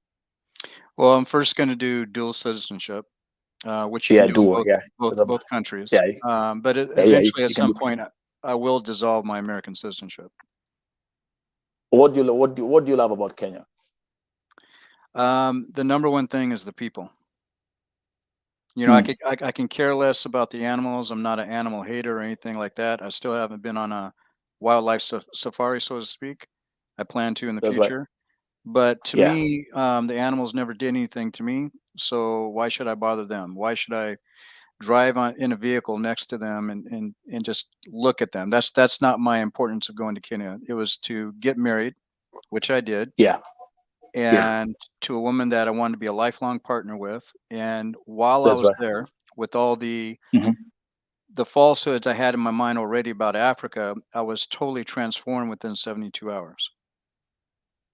Well, I'm first going to do dual citizenship. Which you can do both countries. But eventually, at some point, I will dissolve my American citizenship. What do you love about Kenya? The number one thing is the people. I can care less about the animals. I'm not an animal hater or anything like that. I still haven't been on a wildlife safari, so to speak. I plan to in the future. Right. But to me, the animals never did anything to me. So why should I bother them? Why should I drive in a vehicle next to them and just look at them? That's not my importance of going to Kenya. It was to get married, which I did. Yeah. And to a woman that I wanted to be a lifelong partner with. And while I was there, with all the falsehoods I had in my mind already about Africa, I was totally transformed within 72 hours.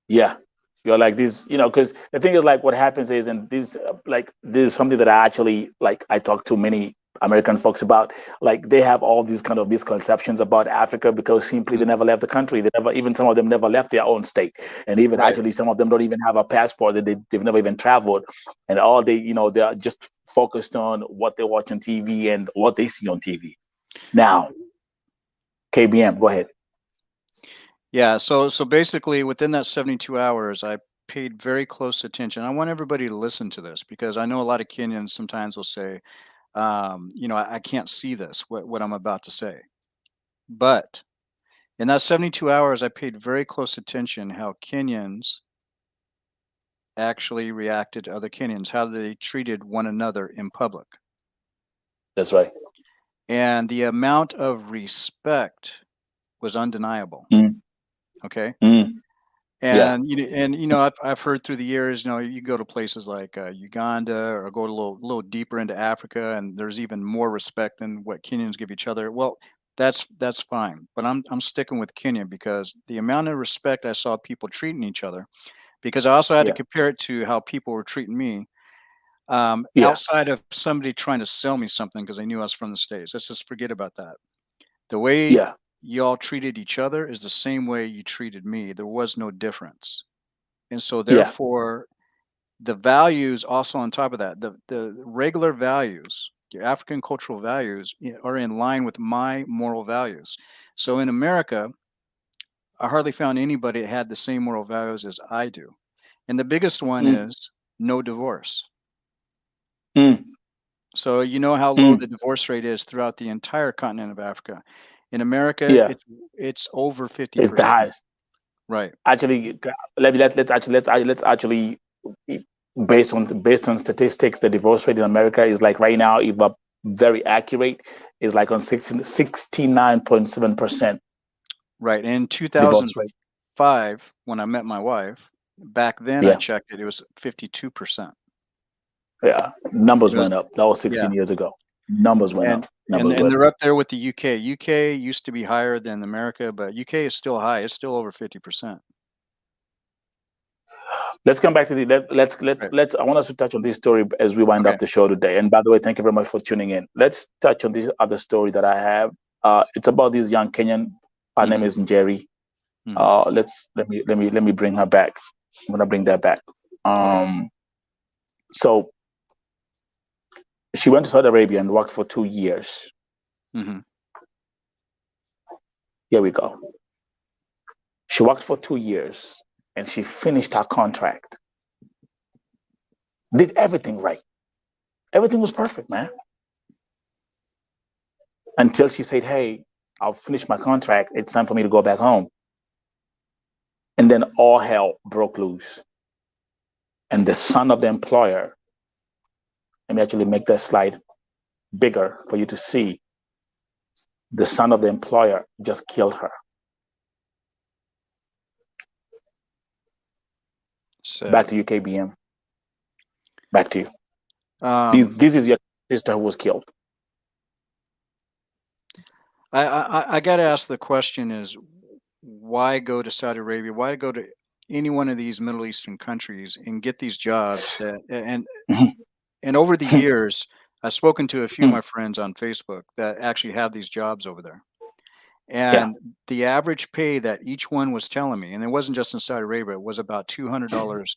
Yeah. You're like this, because the thing is, like, what happens is, and this is something that I talk to many American folks about. Like, they have all these kind of misconceptions about Africa because simply they never left the country. Even some of them never left their own state, and even actually some of them don't even have a passport. They've never even traveled, and all they are just focused on what they watch on TV and what they see on TV. Now, KBM, go ahead. Yeah, so basically within that 72 hours, I paid very close attention. I want everybody to listen to this because I know a lot of Kenyans sometimes will say, I can't see this, what I'm about to say. But in that 72 hours, I paid very close attention how Kenyans actually reacted to other Kenyans, how they treated one another in public. That's right. And the amount of respect was undeniable. Okay. And I've heard through the years, you go to places like Uganda, or go a little deeper into Africa, and there's even more respect than what Kenyans give each other. Well, that's fine, but I'm sticking with Kenya because the amount of respect I saw people treating each other, because I also had to compare it to how people were treating me. Outside of somebody trying to sell me something because they knew I was from the States. Let's just forget about that. The way y'all treated each other is the same way you treated me. There was no difference. And so therefore, the values also on top of that, the regular values, your African cultural values are in line with my moral values. So in America, I hardly found anybody that had the same moral values as I do. And the biggest one is no divorce. So you know how low the divorce rate is throughout the entire continent of Africa. In America, it's over 50%. It's the highest. Right. Actually, let's actually based on statistics, the divorce rate in America is like right now, if I'm very accurate, is like on 69.7%. Right. In 2005, when I met my wife, back then I checked it, it was 52%. Yeah, numbers went up. That was 16 years ago. Numbers went up. And they're up there with the UK. UK used to be higher than America, but UK is still high. It's still over 50%. Let's come back to let's I want us to touch on this story as we wind up the show today. And by the way, thank you very much for tuning in. Let's touch on this other story that I have. It's about this young Kenyan. Her name is Njeri. Let me bring her back. I'm gonna bring that back. So she went to Saudi Arabia and worked for 2 years. Here we go. She worked for 2 years and she finished her contract. Did everything right. Everything was perfect, man. Until she said, hey, I'll finish my contract. It's time for me to go back home. And then all hell broke loose. And the son of the employer, let me actually make that slide bigger for you to see. The son of the employer just killed her. So, back to you, KBM. Back to you. This is your sister who was killed. I got to ask the question is, why go to Saudi Arabia? Why go to any one of these Middle Eastern countries and get these jobs? And over the years, I've spoken to a few of my friends on Facebook that actually have these jobs over there. And the average pay that each one was telling me, and it wasn't just in Saudi Arabia, it was about $200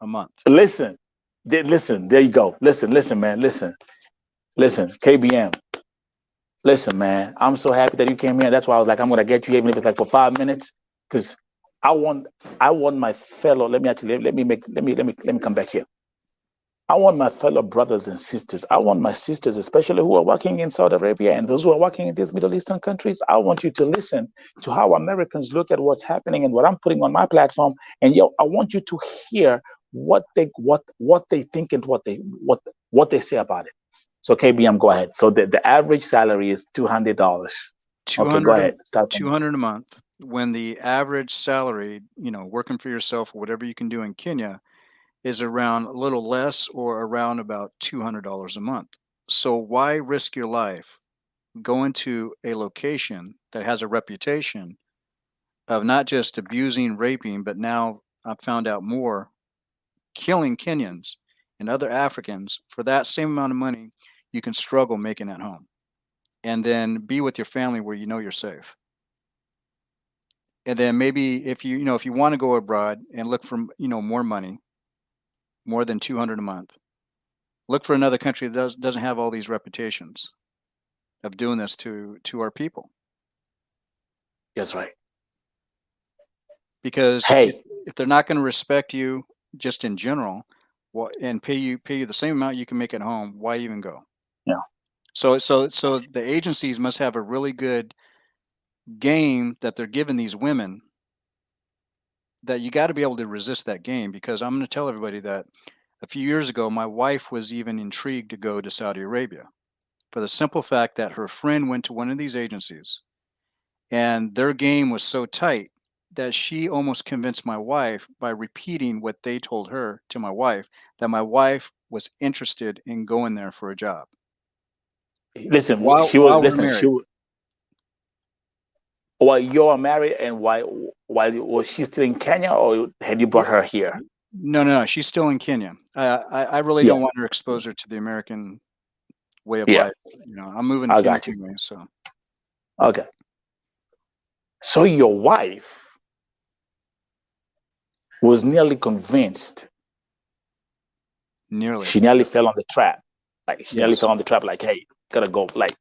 a month. Listen, there you go. Listen, man, listen, KBM. Listen, man, I'm so happy that you came here. That's why I was like, I'm gonna get you, even if it's like for 5 minutes, because I want my fellow. Let me come back here. I want my fellow brothers and sisters. I want my sisters, especially who are working in Saudi Arabia and those who are working in these Middle Eastern countries. I want you to listen to how Americans look at what's happening and what I'm putting on my platform. And I want you to hear what they think and what they say about it. So KBM, go ahead. So the average salary is $200. Okay, go ahead. $200 a month. When the average salary, working for yourself, whatever you can do in Kenya, is around a little less or around about $200 a month. So why risk your life going to a location that has a reputation of not just abusing, raping, but now I've found out more, killing Kenyans and other Africans for that same amount of money? You can struggle making it home and then be with your family where you're safe. And then maybe if you want to go abroad and look for, more money, more than $200 a month, look for another country that doesn't have all these reputations of doing this to our people. That's right. Because if they're not going to respect you just in general, and pay you the same amount you can make at home, why even go? Yeah. So the agencies must have a really good game that they're giving these women that you got to be able to resist that game, because I'm going to tell everybody that a few years ago, my wife was even intrigued to go to Saudi Arabia for the simple fact that her friend went to one of these agencies and their game was so tight that she almost convinced my wife by repeating what they told her to my wife, that my wife was interested in going there for a job. Listen, while we're married. While you're married, and while was she still in Kenya, or had you brought her here? No, she's still in Kenya. I really don't want her exposure to the American way of life. You know, I'm moving to Kenya anyway, so. Okay. So your wife was nearly convinced. Nearly. She nearly fell on the trap. Like she nearly fell on the trap. Like, hey, gotta go. Like,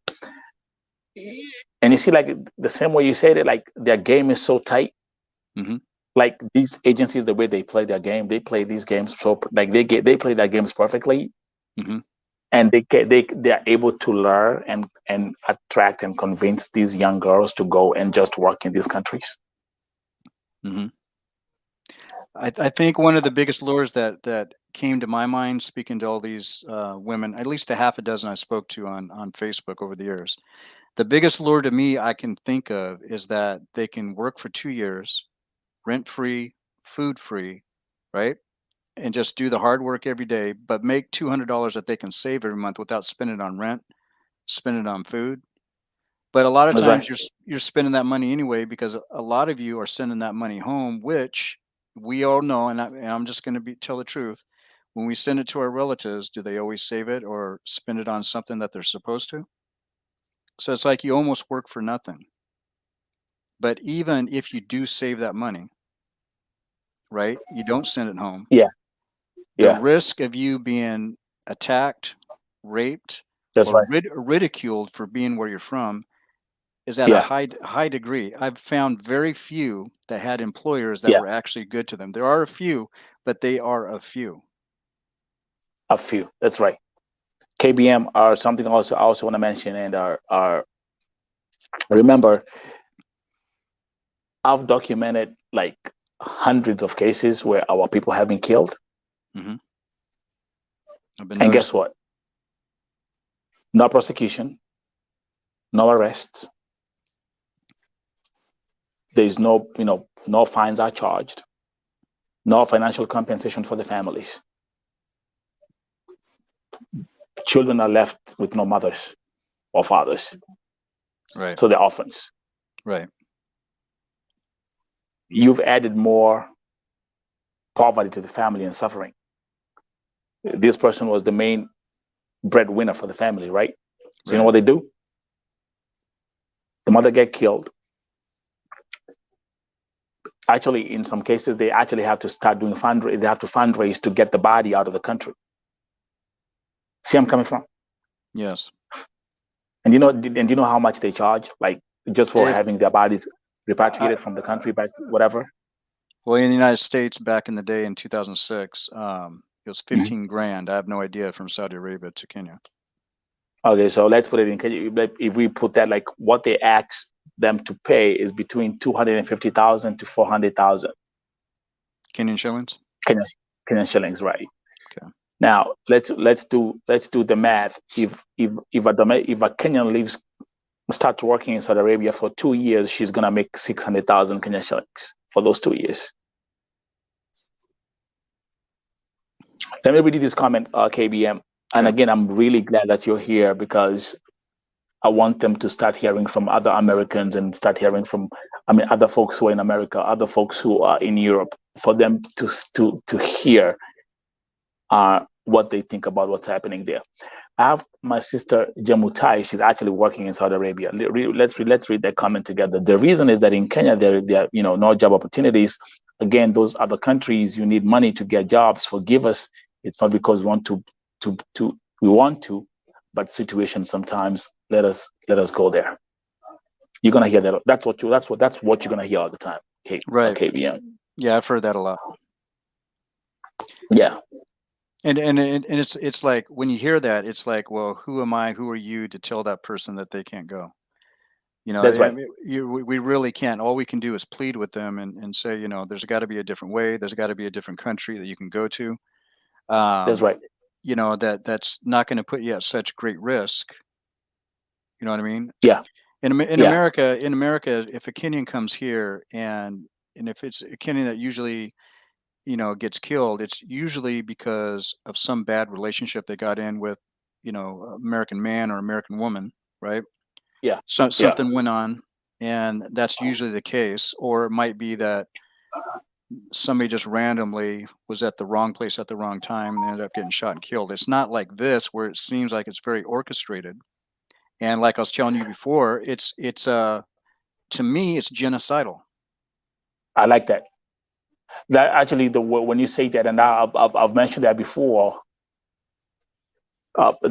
and you see, like the same way you said it, like their game is so tight. Mm-hmm. Like these agencies, the way they play their game, they play these games so like they play their games perfectly, and they are able to lure and attract and convince these young girls to go and just work in these countries. Mm-hmm. I think one of the biggest lures that came to my mind, speaking to all these women, at least a half a dozen I spoke to on Facebook over the years, the biggest lure to me I can think of is that they can work for 2 years, rent-free, food-free, right? And just do the hard work every day, but make $200 that they can save every month without spending it on rent, spending it on food. But a lot of times you're spending that money anyway, because a lot of you are sending that money home, which we all know, and I'm just going to tell the truth. When we send it to our relatives, do they always save it or spend it on something that they're supposed to? So it's like you almost work for nothing. But even if you do save that money, right, you don't send it home. The risk of you being attacked, raped, or ridiculed for being where you're from is at a high degree. I've found very few that had employers that were actually good to them. There are a few, but they are a few. A few. That's right. KBM are something I also want to mention, and are remember, I've documented like hundreds of cases where our people have been killed. Mm-hmm. And guess what? No prosecution, no arrests. There's no fines are charged, no financial compensation for the families. Children are left with no mothers or fathers. Right. So they're orphans. Right. You've added more poverty to the family and suffering. This person was the main breadwinner for the family, right? So you know what they do? The mother get killed. Actually, in some cases, they actually have to start doing they have to fundraise to get the body out of the country. See where I'm coming from? Yes. And you know how much they charge, like just for having their bodies repatriated from the country back, whatever? Well, in the United States, back in the day in 2006, it was 15 grand. I have no idea, from Saudi Arabia to Kenya. Okay, so let's put it in Kenya. If we put that, like what they ask them to pay is between 250,000 to 400,000 Kenyan shillings. Kenyan shillings, right? Okay. Now let's do the math. If a Kenyan starts working in Saudi Arabia for 2 years, she's gonna make 600,000 Kenyan shillings for those 2 years. Let me read you this comment, KBM. And again, I'm really glad that you're here, because I want them to start hearing from other Americans and start hearing from, other folks who are in America, other folks who are in Europe, for them to hear what they think about what's happening there. I have my sister Jamutai. She's actually working in Saudi Arabia. Let's read that comment together. The reason is that in Kenya there are no job opportunities. Again, those other countries, you need money to get jobs. Forgive us. It's not because we want to, but situations sometimes let us go there. You're gonna hear that. That's what you're gonna hear all the time. Right. KBM. Yeah, I've heard that a lot. Yeah. And it's like, when you hear that, it's like, well, who am I? Who are you to tell that person that they can't go? You know, That's I right. mean, we really can't. All we can do is plead with them and say, you know, there's got to be a different way. There's got to be a different country that you can go to. That's right. You know, that's not going to put you at such great risk. You know what I mean? Yeah. In Yeah. America, if a Kenyan comes here and if it's a Kenyan that usually, you know, gets killed, it's usually because of some bad relationship they got in with, you know, American man or American woman, right? Yeah. So Yeah. something went on, and that's usually the case. Or it might be that somebody just randomly was at the wrong place at the wrong time and ended up getting shot and killed. It's not like this where it seems like it's very orchestrated. And like I was telling you before, it's to me it's genocidal. I like that. That actually, when you say that, and I've mentioned that before. Only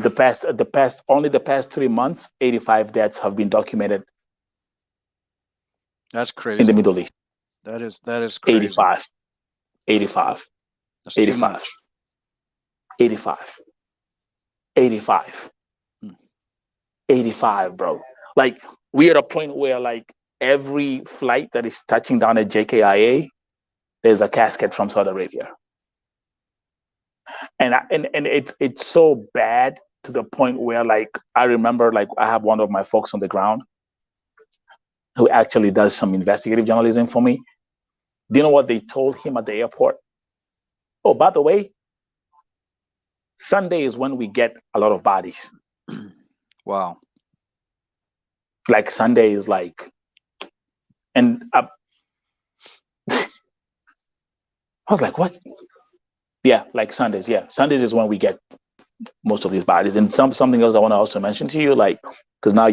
the past 3 months, 85 deaths have been documented. That's crazy. In the Middle East. That is crazy. 85. 85. That's 85. too much. 85. 85. 85, bro. Like, we're at a point where, like, every flight that is touching down at JKIA, there's a casket from Saudi Arabia. And it's so bad to the point where, like, I remember, like, I have one of my folks on the ground who actually does some investigative journalism for me. Do you know what they told him at the airport? Oh, by the way, Sunday is when we get a lot of bodies. Wow. Like, Sunday is like, and I was like, what? Yeah, like Sundays. Yeah, Sundays is when we get most of these bodies. And something else I want to also mention to you, like, because now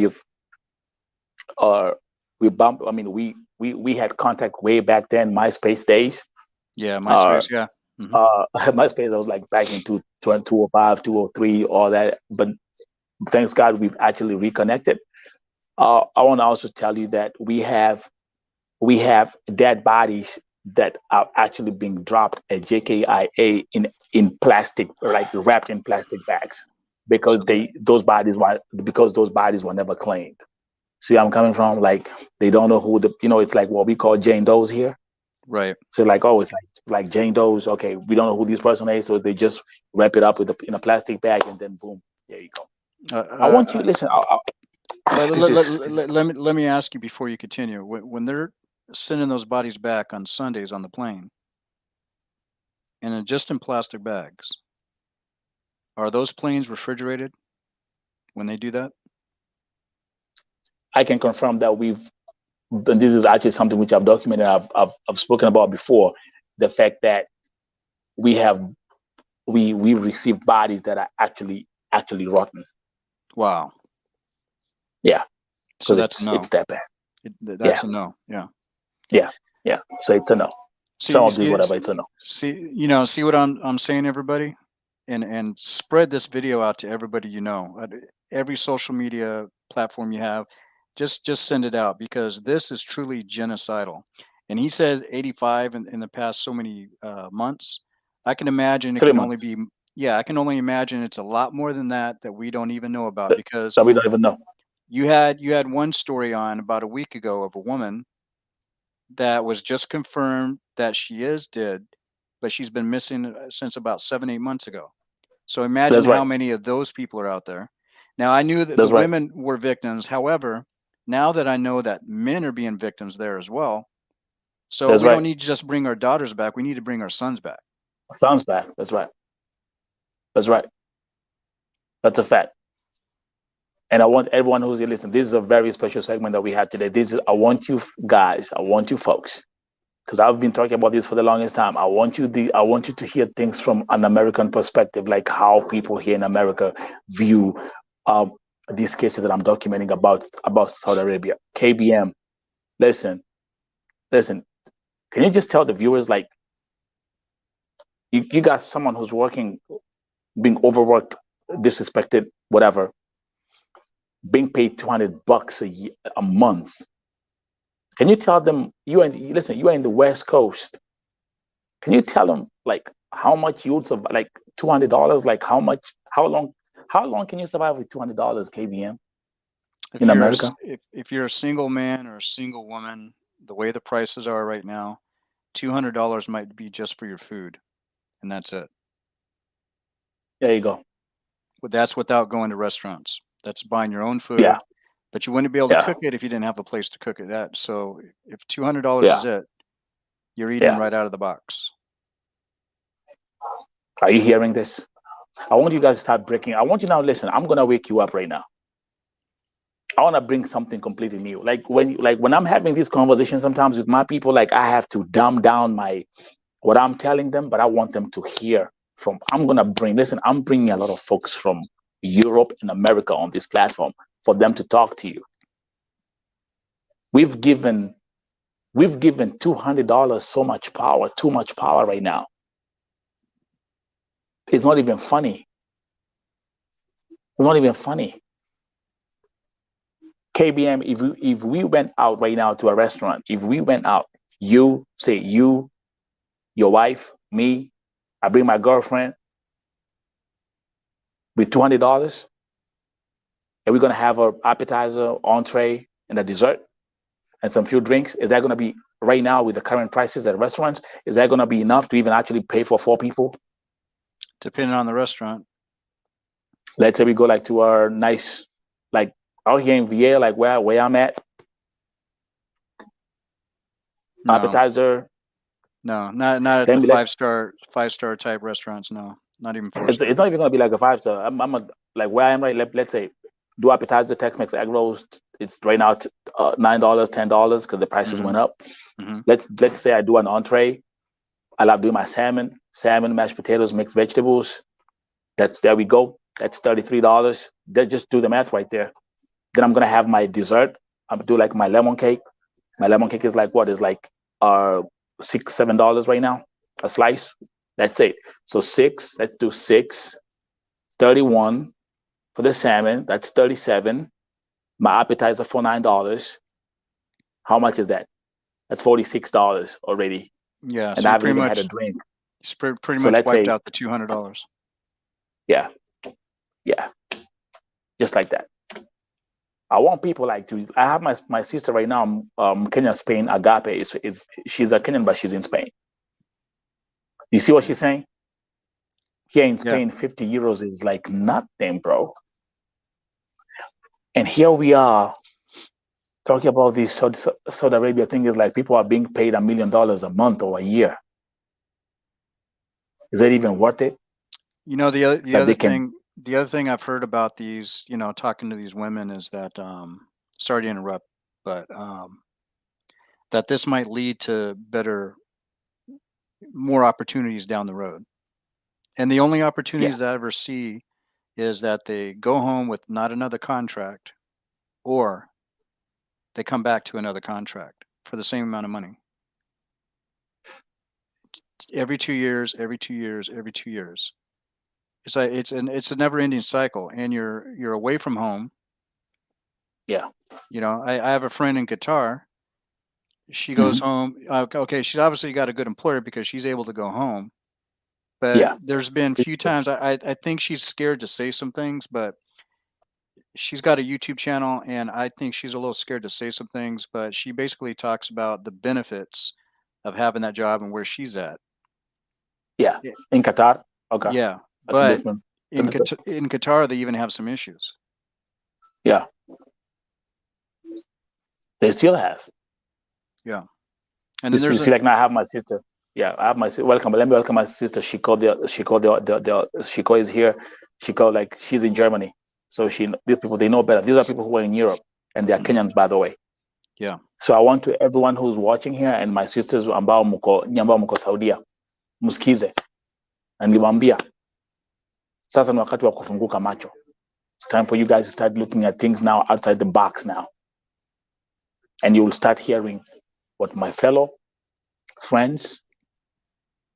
we had contact way back then, MySpace days. Yeah, MySpace. Yeah. MySpace, I was like back in 205, 203, all that. But thanks God, we've actually reconnected. I want to also tell you that we have dead bodies that are actually being dropped at JKIA in plastic, like wrapped in plastic bags, because those bodies were never claimed. See where I'm coming from? Like, they don't know who it's like what we call Jane Does here. Right. So, like, it's like Jane Does. Okay, we don't know who this person is, so they just wrap it up in a plastic bag, and then boom, there you go. I want you to listen. Let me ask you before you continue. When they're sending those bodies back on Sundays on the plane, and just in plastic bags, are those planes refrigerated when they do that? I can confirm that and this is actually something which I've documented. I've spoken about before. The fact that we received bodies that are actually rotten. Wow. Yeah. So that's no. It's that bad. That's a no. Yeah. Yeah. Yeah. So it's a no. Some of these, whatever, it's a no. See what I'm saying, everybody, and spread this video out to everybody you know. Every social media platform you have, just send it out, because this is truly genocidal. And he says 85 in the past so many months. I can imagine it can only be. Yeah, I can only imagine it's a lot more than that we don't even know about, because we don't even know. You had one story on about a week ago of a woman that was just confirmed that she is dead, but she's been missing since about 7-8 months ago. So imagine how many of those people are out there. Now, I knew that the women were victims. However, now that I know that men are being victims there as well, so we don't need to just bring our daughters back. We need to bring our sons back. Sons back. That's right. That's right. That's a fact. And I want everyone who's here, listen, this is a very special segment that we have today. I want you guys, I want you folks, because I've been talking about this for the longest time. I want you to hear things from an American perspective, like how people here in America view these cases that I'm documenting about Saudi Arabia. KBM, listen. Can you just tell the viewers, like, you got someone who's working, being overworked, disrespected, whatever, being paid $200 a month. Can you tell them you are in the West Coast? Can you tell them, like, how much you would survive? Like, $200, like, how long can you survive with $200, KBM? in America? If you're a single man or a single woman, the way the prices are right now, $200 might be just for your food, and that's it. There you go. But that's without going to restaurants. That's buying your own food. Yeah. But you wouldn't be able to cook it if you didn't have a place to cook it at. So if $200 is it, you're eating right out of the box. Are you hearing this? I want you guys to start breaking. I want you now, listen, I'm going to wake you up right now. I want to bring something completely new. Like when I'm having these conversations sometimes with my people, like I have to dumb down what I'm telling them, but I want them to hear from, I'm bringing a lot of folks from Europe and America on this platform for them to talk to you. We've given $200 so much power, too much power right now. It's not even funny. It's not even funny. KBM, if we went out right now to a restaurant, if we went out, you, your wife, me, I bring my girlfriend with $200, and we're gonna have an appetizer, entree, and a dessert, and some few drinks. Is that gonna be right now with the current prices at restaurants? Is that gonna be enough to even actually pay for 4 people? Depending on the restaurant. Let's say we go like to our nice, like out here in VA, like where I'm at. No. Appetizer. No, not at the five-star type restaurants. No, not even 4-star. It's not even gonna be like a 5-star. Like where I am right. Let's say do appetizer, Tex-Mex egg rolls. It's right now $9, $10 because the prices went up. Mm-hmm. Let's say I do an entree. I love doing my salmon, mashed potatoes, mixed vegetables. There we go. That's $33. Just do the math right there. Then I'm gonna have my dessert. I'm gonna do like my lemon cake. My lemon cake is like what? Is like $6, $7 right now a slice. That's it. So 6. Let's do 6. 31 for the salmon. That's 37. My appetizer for $9. How much is that? That's $46 already. Yeah, and so I haven't even had a drink. It's pretty much wiped out the $200. Yeah, just like that. I want people like to. I have my sister right now. Kenya, Spain. Agape she's a Kenyan, but she's in Spain. You see what she's saying? Here in Spain, 50 euros is like nothing, bro. And here we are talking about this Saudi Arabia thing. Is like people are being paid $1 million a month or a year. Is that even worth it? You know, the other thing I've heard about these, talking to these women is that, sorry to interrupt, but that this might lead to more opportunities down the road. And the only opportunities that I ever see is that they go home with not another contract, or they come back to another contract for the same amount of money. Every 2 years, every 2 years, every 2 years. It's like it's a never-ending cycle, and you're away from home. Yeah. I have a friend in Qatar. She goes home. Okay, she's obviously got a good employer because she's able to go home. But there's been a few times I think she's scared to say some things, but she's got a YouTube channel, and I think she's a little scared to say some things. But she basically talks about the benefits of having that job and where she's at. Yeah, in Qatar. Okay. Yeah. But in Qatar, they even have some issues. Yeah. They still have. Yeah. And then there's like now I have my sister. Yeah, I have my welcome. Let me welcome my sister. She is here. She's in Germany. So these people, they know better. These are people who are in Europe, and they are Kenyans, by the way. Yeah. So I want to everyone who's watching here, and my sisters ambao mko Saudia, msikize. And niliwaambia sasa ni wakati wa kufunguka macho. It's time for you guys to start looking at things now outside the box now. And you will start hearing what my fellow friends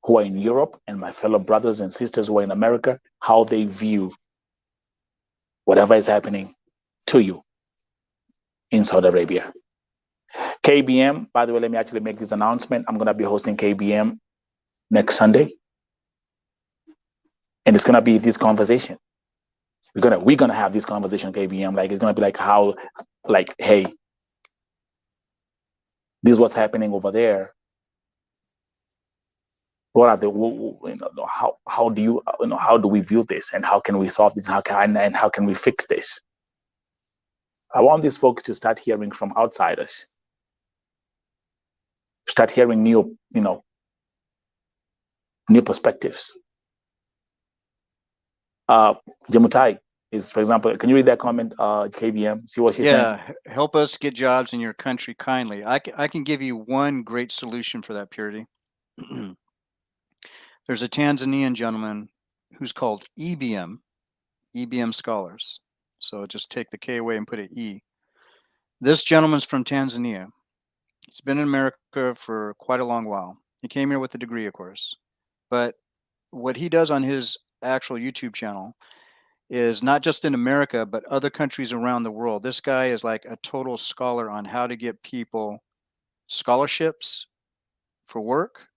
who are in Europe and my fellow brothers and sisters who are in America, how they view whatever is happening to you in Saudi Arabia. KBM, by the way, let me actually make this announcement. I'm going to be hosting KBM next Sunday. And it's going to be this conversation. we're gonna have this conversation, KBM. Like, it's gonna be like how, like, hey, this is what's happening over there. What are the, how do you, how do we view this, and how can we solve this, and how can we fix this? I want these folks to start hearing from outsiders, start hearing new perspectives. Jamutai is, for example, can you read that comment, KBM? See what she's saying? Yeah, help us get jobs in your country kindly. I can give you one great solution for that, Purity. There's a Tanzanian gentleman who's called EBM Scholars. So just take the K away and put an E. This gentleman's from Tanzania. He's been in America for quite a long while. He came here with a degree, of course. But what he does on his actual YouTube channel is not just in America, but other countries around the world. This guy is like a total scholar on how to get people scholarships for work,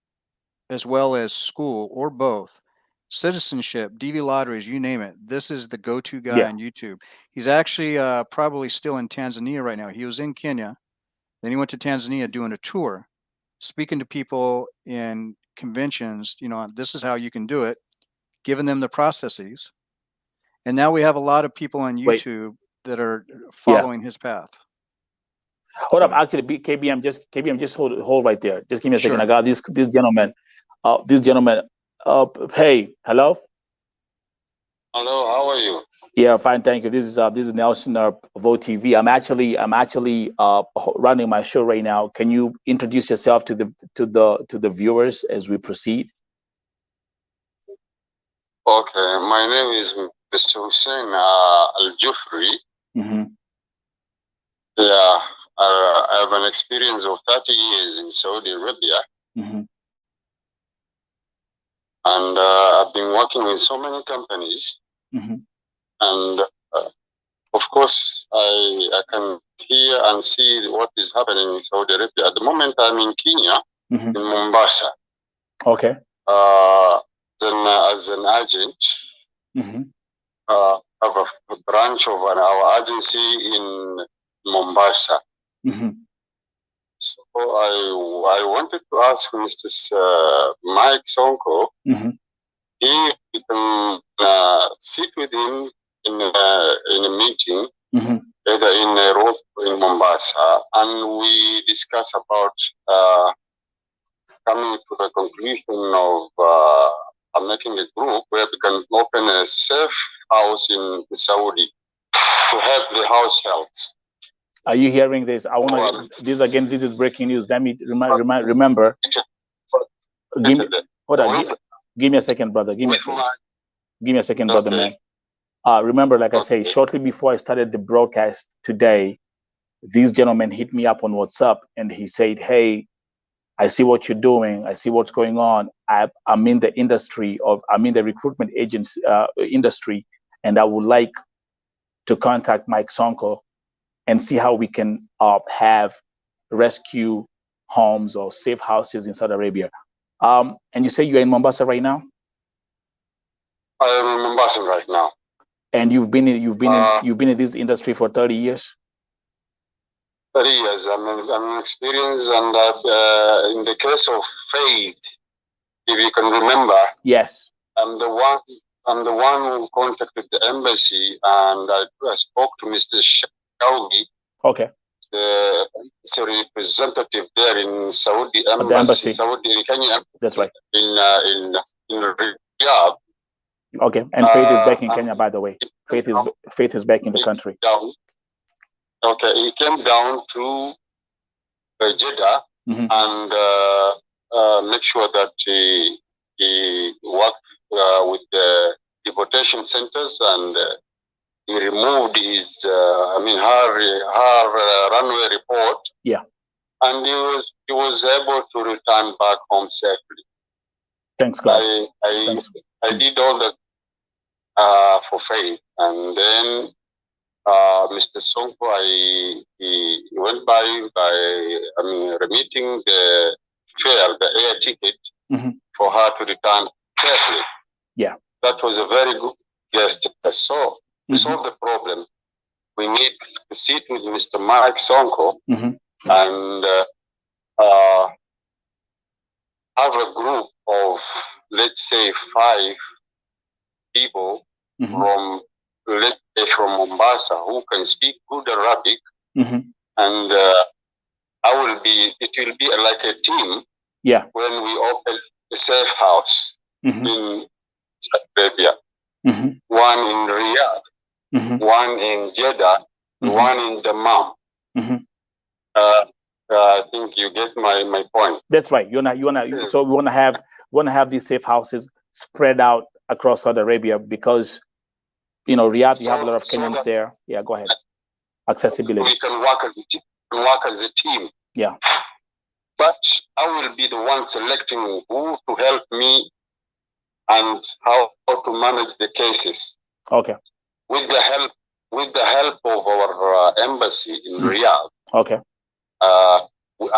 as well as school, or both, citizenship, DV lotteries, you name it. This is the go-to guy on YouTube. He's actually probably still in Tanzania right now. He was in Kenya. Then he went to Tanzania doing a tour, speaking to people in conventions. This is how you can do it, giving them the processes. And now we have a lot of people on YouTube that are following his path. Hold up, actually, KBM, just hold right there. Just give me a second. I got this gentleman. Hey, hello. Hello, how are you? Yeah, fine, thank you. This is Nelson Vote TV. I'm actually running my show right now. Can you introduce yourself to the viewers as we proceed? Okay, my name is Mr. Hussein Al-Jufri. Mm-hmm. Yeah, I have an experience of 30 years in Saudi Arabia. Mm-hmm. And I've been working with so many companies. Mm-hmm. And of course, I can hear and see what is happening in Saudi Arabia. At the moment, I'm in Kenya, mm-hmm. in Mombasa. Okay. As an agent, mm-hmm. Of a branch of our agency in Mombasa. Mm-hmm. So I wanted to ask Mr. Mike Sonko mm-hmm. if we can sit with him in a meeting, mm-hmm. either in Nairobi or in Mombasa, and we discuss about coming to the conclusion of making a group where we can open a safe house in Saudi to help the household. Are you hearing this? I want to. This is breaking news. Let me remember. Give me a second, brother. Give me a second, brother, man. Remember, like I say, shortly before I started the broadcast today, this gentleman hit me up on WhatsApp and he said, "Hey, I see what you're doing. I see what's going on. I'm in the industry I'm in the recruitment agency industry, and I would like to contact Mike Sonko and see how we can have rescue homes or safe houses in Saudi Arabia." And you say you're in Mombasa right now? I am in Mombasa right now. And you've been in this industry for 30 years? 30 years. I'm experienced, and in the case of faith, if you can remember. Yes. I'm the one who contacted the embassy, and I spoke to Mr. Wangui. Okay. The representative there in Saudi embassy, Saudi in Kenya. That's right. In Riyadh. Okay, and Faith is back in Kenya, by the way. Faith is back in the country. Okay, he came down to Jeddah, mm-hmm. and make sure that he worked with the deportation centers, and he removed his, her runway report. Yeah. And he was able to return back home safely. Thanks, God. I did all that for Faith, and then Mr. Sonko, he went by remitting the fare, the air ticket, mm-hmm. for her to return safely. Yeah. That was a very good gesture. So to solve the problem, we need to sit with Mr. Mike Sonko and have a group of, let's say, 5 people from, let's say, from Mombasa who can speak good Arabic, and it will be like a team. When we open a safe house in Saudi Arabia, one in Riyadh, one in Jeddah, one in Dammam. I think you get my point. That's right. So we want to have these safe houses spread out across Saudi Arabia, because Riyadh, you have a lot of Kenyans there. Yeah, go ahead. Accessibility. We can work as a team. Yeah. But I will be the one selecting who to help me and how to manage the cases. Okay. With the help of our embassy in Riyadh. Okay. They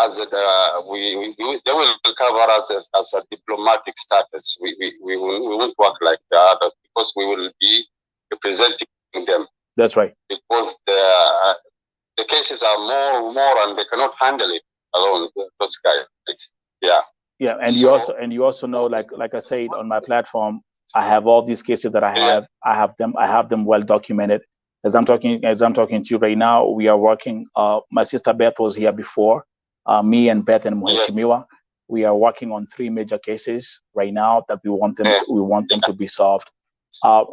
will cover us as a diplomatic status. We won't work like that, because we will be representing them. That's right. Because the cases are more, and they cannot handle it alone. Those guys. Yeah. Yeah, and you also know, like I said on my platform, I have all these cases that I have. I have them well documented. As I'm talking to you right now, we are working. My sister Beth was here before. Me and Beth and Mheshimiwa, we are working on 3 major cases right now that we want them to be solved.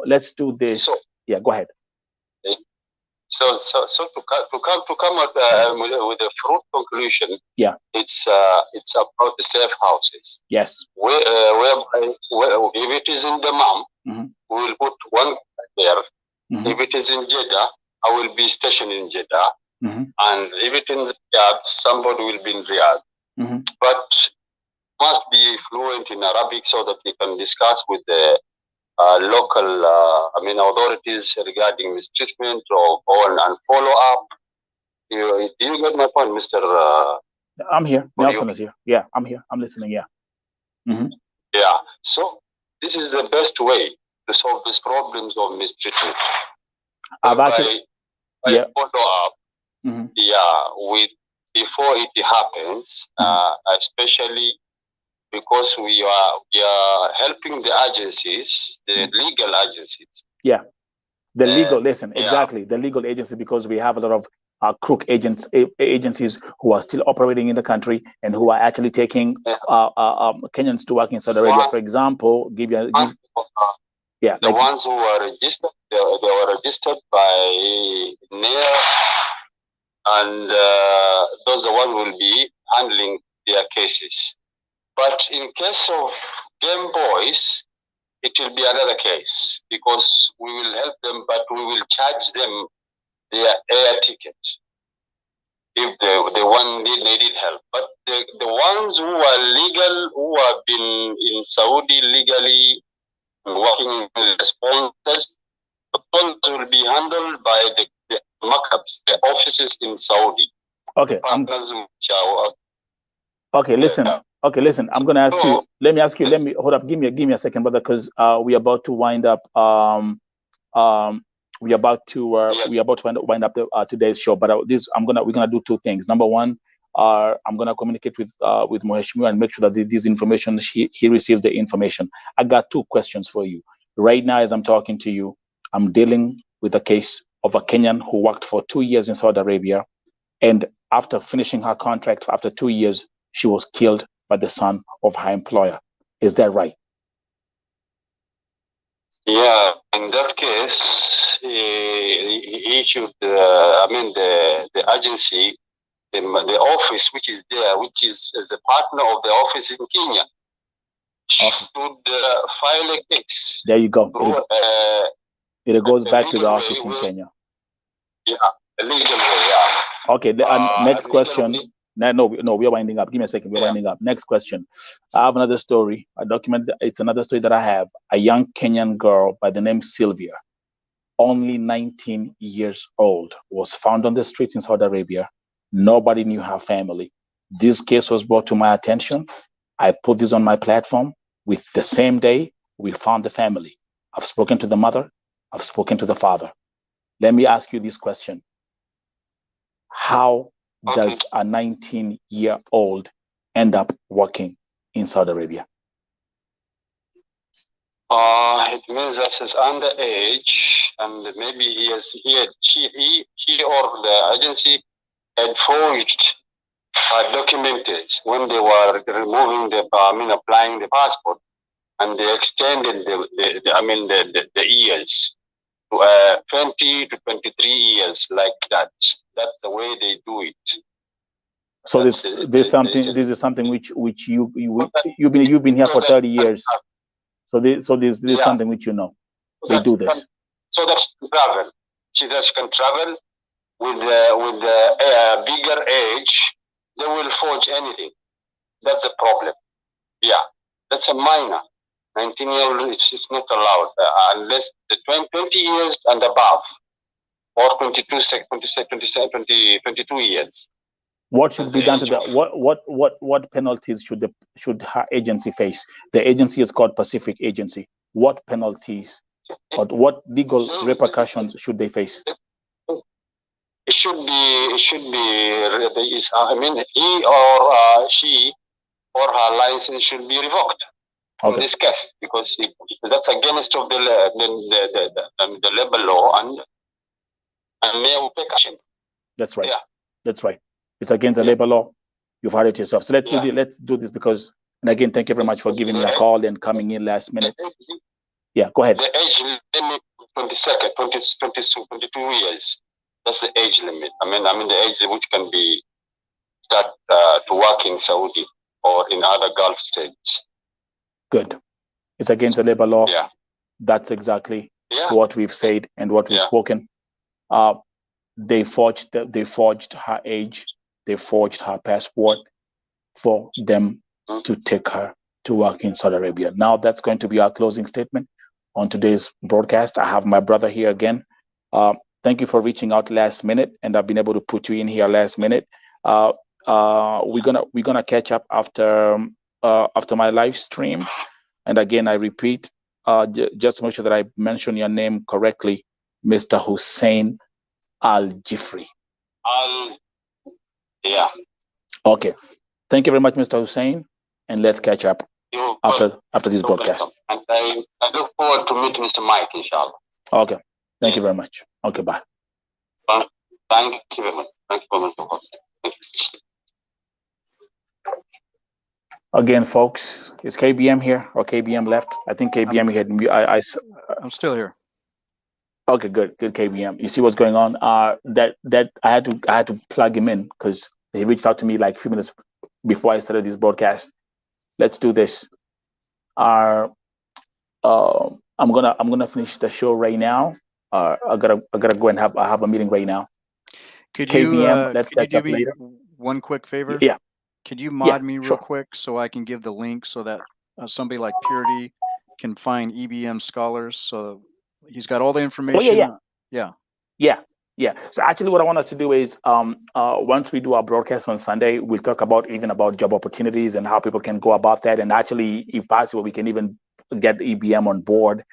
Let's do this. Yeah, go ahead. So to come out with a fruit conclusion. Yeah. It's about the safe houses. Yes. Where if it is in Dammam, we will put one there. If it is in Jeddah, I will be stationed in Jeddah. And if it is in Riyadh, somebody will be in Riyadh. But must be fluent in Arabic so that they can discuss with the local authorities regarding mistreatment or and follow up. Do you get my point, Mr. I'm here. Nelson is here. Yeah, I'm here. I'm listening. Yeah. Yeah. So this is the best way to solve these problems of mistreatment. Follow up. With before it happens, especially because we are helping the agencies, the legal agencies. Yeah, the legal. Listen, exactly, the legal agencies, because we have a lot of crook agencies who are still operating in the country and who are actually taking Kenyans to work in Saudi Arabia. For example, the ones who are registered, they were registered by NAIR, and those are one will be handling their cases. But in case of Game Boys, it will be another case, because we will help them, but we will charge them their air ticket if the one needed help. But the ones who are legal, who have been in Saudi legally working with the sponsors, the sponsors will be handled by the markups, the offices in Saudi. Okay. Listen. Okay, listen. I'm gonna ask you. Let me ask you. Let me hold up. Give me a second, brother, because we're about to wind up. We're about to wind up the today's show. But we're gonna do 2 things. Number one, I'm gonna communicate with Mheshimiwa and make sure that this information he receives the information. I got 2 questions for you right now. As I'm talking to you, I'm dealing with a case of a Kenyan who worked for 2 years in Saudi Arabia, and after finishing her contract, after 2 years, she was killed by the son of her employer. Is that right? Yeah, in that case, he should. The agency, the office which is there, which is a partner of the office in Kenya, should file a case. There you go. It goes back to the office in Kenya. Yeah, a legal way. Yeah. Okay. Next question. No, we're winding up. Give me a second. We're winding up. Next question. I have another story. It's another story that I have. A young Kenyan girl by the name Sylvia, only 19 years old, was found on the streets in Saudi Arabia. Nobody knew her family. This case was brought to my attention. I put this on my platform. With the same day, we found the family. I've spoken to the mother. I've spoken to the father. Let me ask you this question. How does a 19-year-old end up working in Saudi Arabia? It means that he's underage, and maybe he or the agency had forged documents when they were removing applying the passport, and they extended the years to 20 to 23 years, like that. That's the way they do it. So this is something which you've been here for 30 years. So this is something which you know. They do this. So that she can travel. She can travel with a bigger age. They will forge anything. That's a problem. Yeah, that's a minor. 19-year-old, it's not allowed unless the 20 years and above, or 22 years. What should be done to that? What penalties should her agency face? The agency is called Pacific Agency. What penalties or what legal repercussions should they face? It should be. He or she or her license should be revoked in this case, because that's against of the labor law, and may take action. That's right. Yeah. That's right. It's against the labor law. You've heard it yourself. So let's do this because, and again, thank you very much for giving me a call and coming in last minute. Yeah, go ahead. The age limit 22 years. That's the age limit. I mean the age which can be start to work in Saudi or in other Gulf states. Good. It's against the labor law. Yeah. That's exactly what we've said and what we've spoken. They forged her age. They forged her passport for them to take her to work in Saudi Arabia. Now that's going to be our closing statement on today's broadcast. I have my brother here again. Thank you for reaching out last minute, and I've been able to put you in here last minute. We're gonna catch up after my live stream. And again, I repeat, just to make sure that I mention your name correctly, Mr. Hussein Al-Jifri. Yeah. Okay. Thank you very much, Mr. Hussein, and let's catch up after this broadcast. And I look forward to meeting Mr. Mike, inshallah. Okay. Thank you very much. Okay, bye. Thank you very much. Thank you very much for hosting. Again, folks, is KBM here or KBM left? I think KBM had. I'm still here. Okay, good, KBM. You see what's going on? That I had to plug him in because he reached out to me like a few minutes before I started this broadcast. Let's do this. I'm gonna finish the show right now. I gotta go and have a meeting right now. Could KBM, you do me later. One quick favor? Yeah. Could you mod me real quick so I can give the link so that somebody like Purity can find EBM scholars? So he's got all the information. Yeah. So actually what I want us to do is once we do our broadcast on Sunday, we'll talk about job opportunities and how people can go about that. And actually, if possible, we can even get the EBM on board.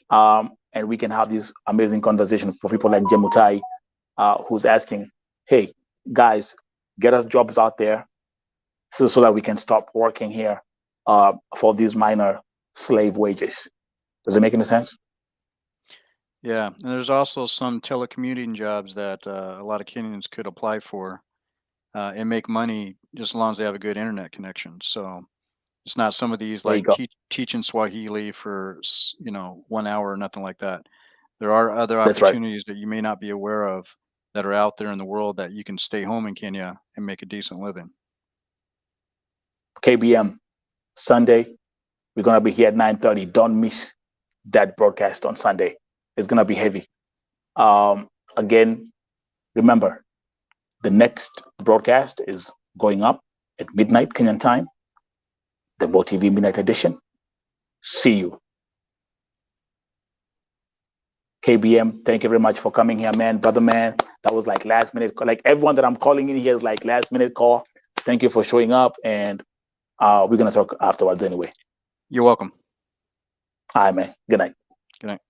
And we can have this amazing conversation for people like Jemutai, who's asking, hey, guys, get us jobs out there so that we can stop working here for these minor slave wages. Does it make any sense? Yeah, and there's also some telecommuting jobs that a lot of Kenyans could apply for and make money just as long as they have a good internet connection. So it's not some of these like teaching Swahili for 1 hour or nothing like that. There are other opportunities that you may not be aware of that are out there in the world that you can stay home in Kenya and make a decent living. KBM, Sunday, we're going to be here at 9:30. Don't miss that broadcast on Sunday. It's going to be heavy. Again, remember, the next broadcast is going up at midnight Kenyan time, the VoTV Midnight Edition. See you. KBM, thank you very much for coming here, man. Brother, man, that was like last minute. Like everyone that I'm calling in here is like last minute call. Thank you for showing up, and we're going to talk afterwards anyway. You're welcome. All right, man. Good night. Good night.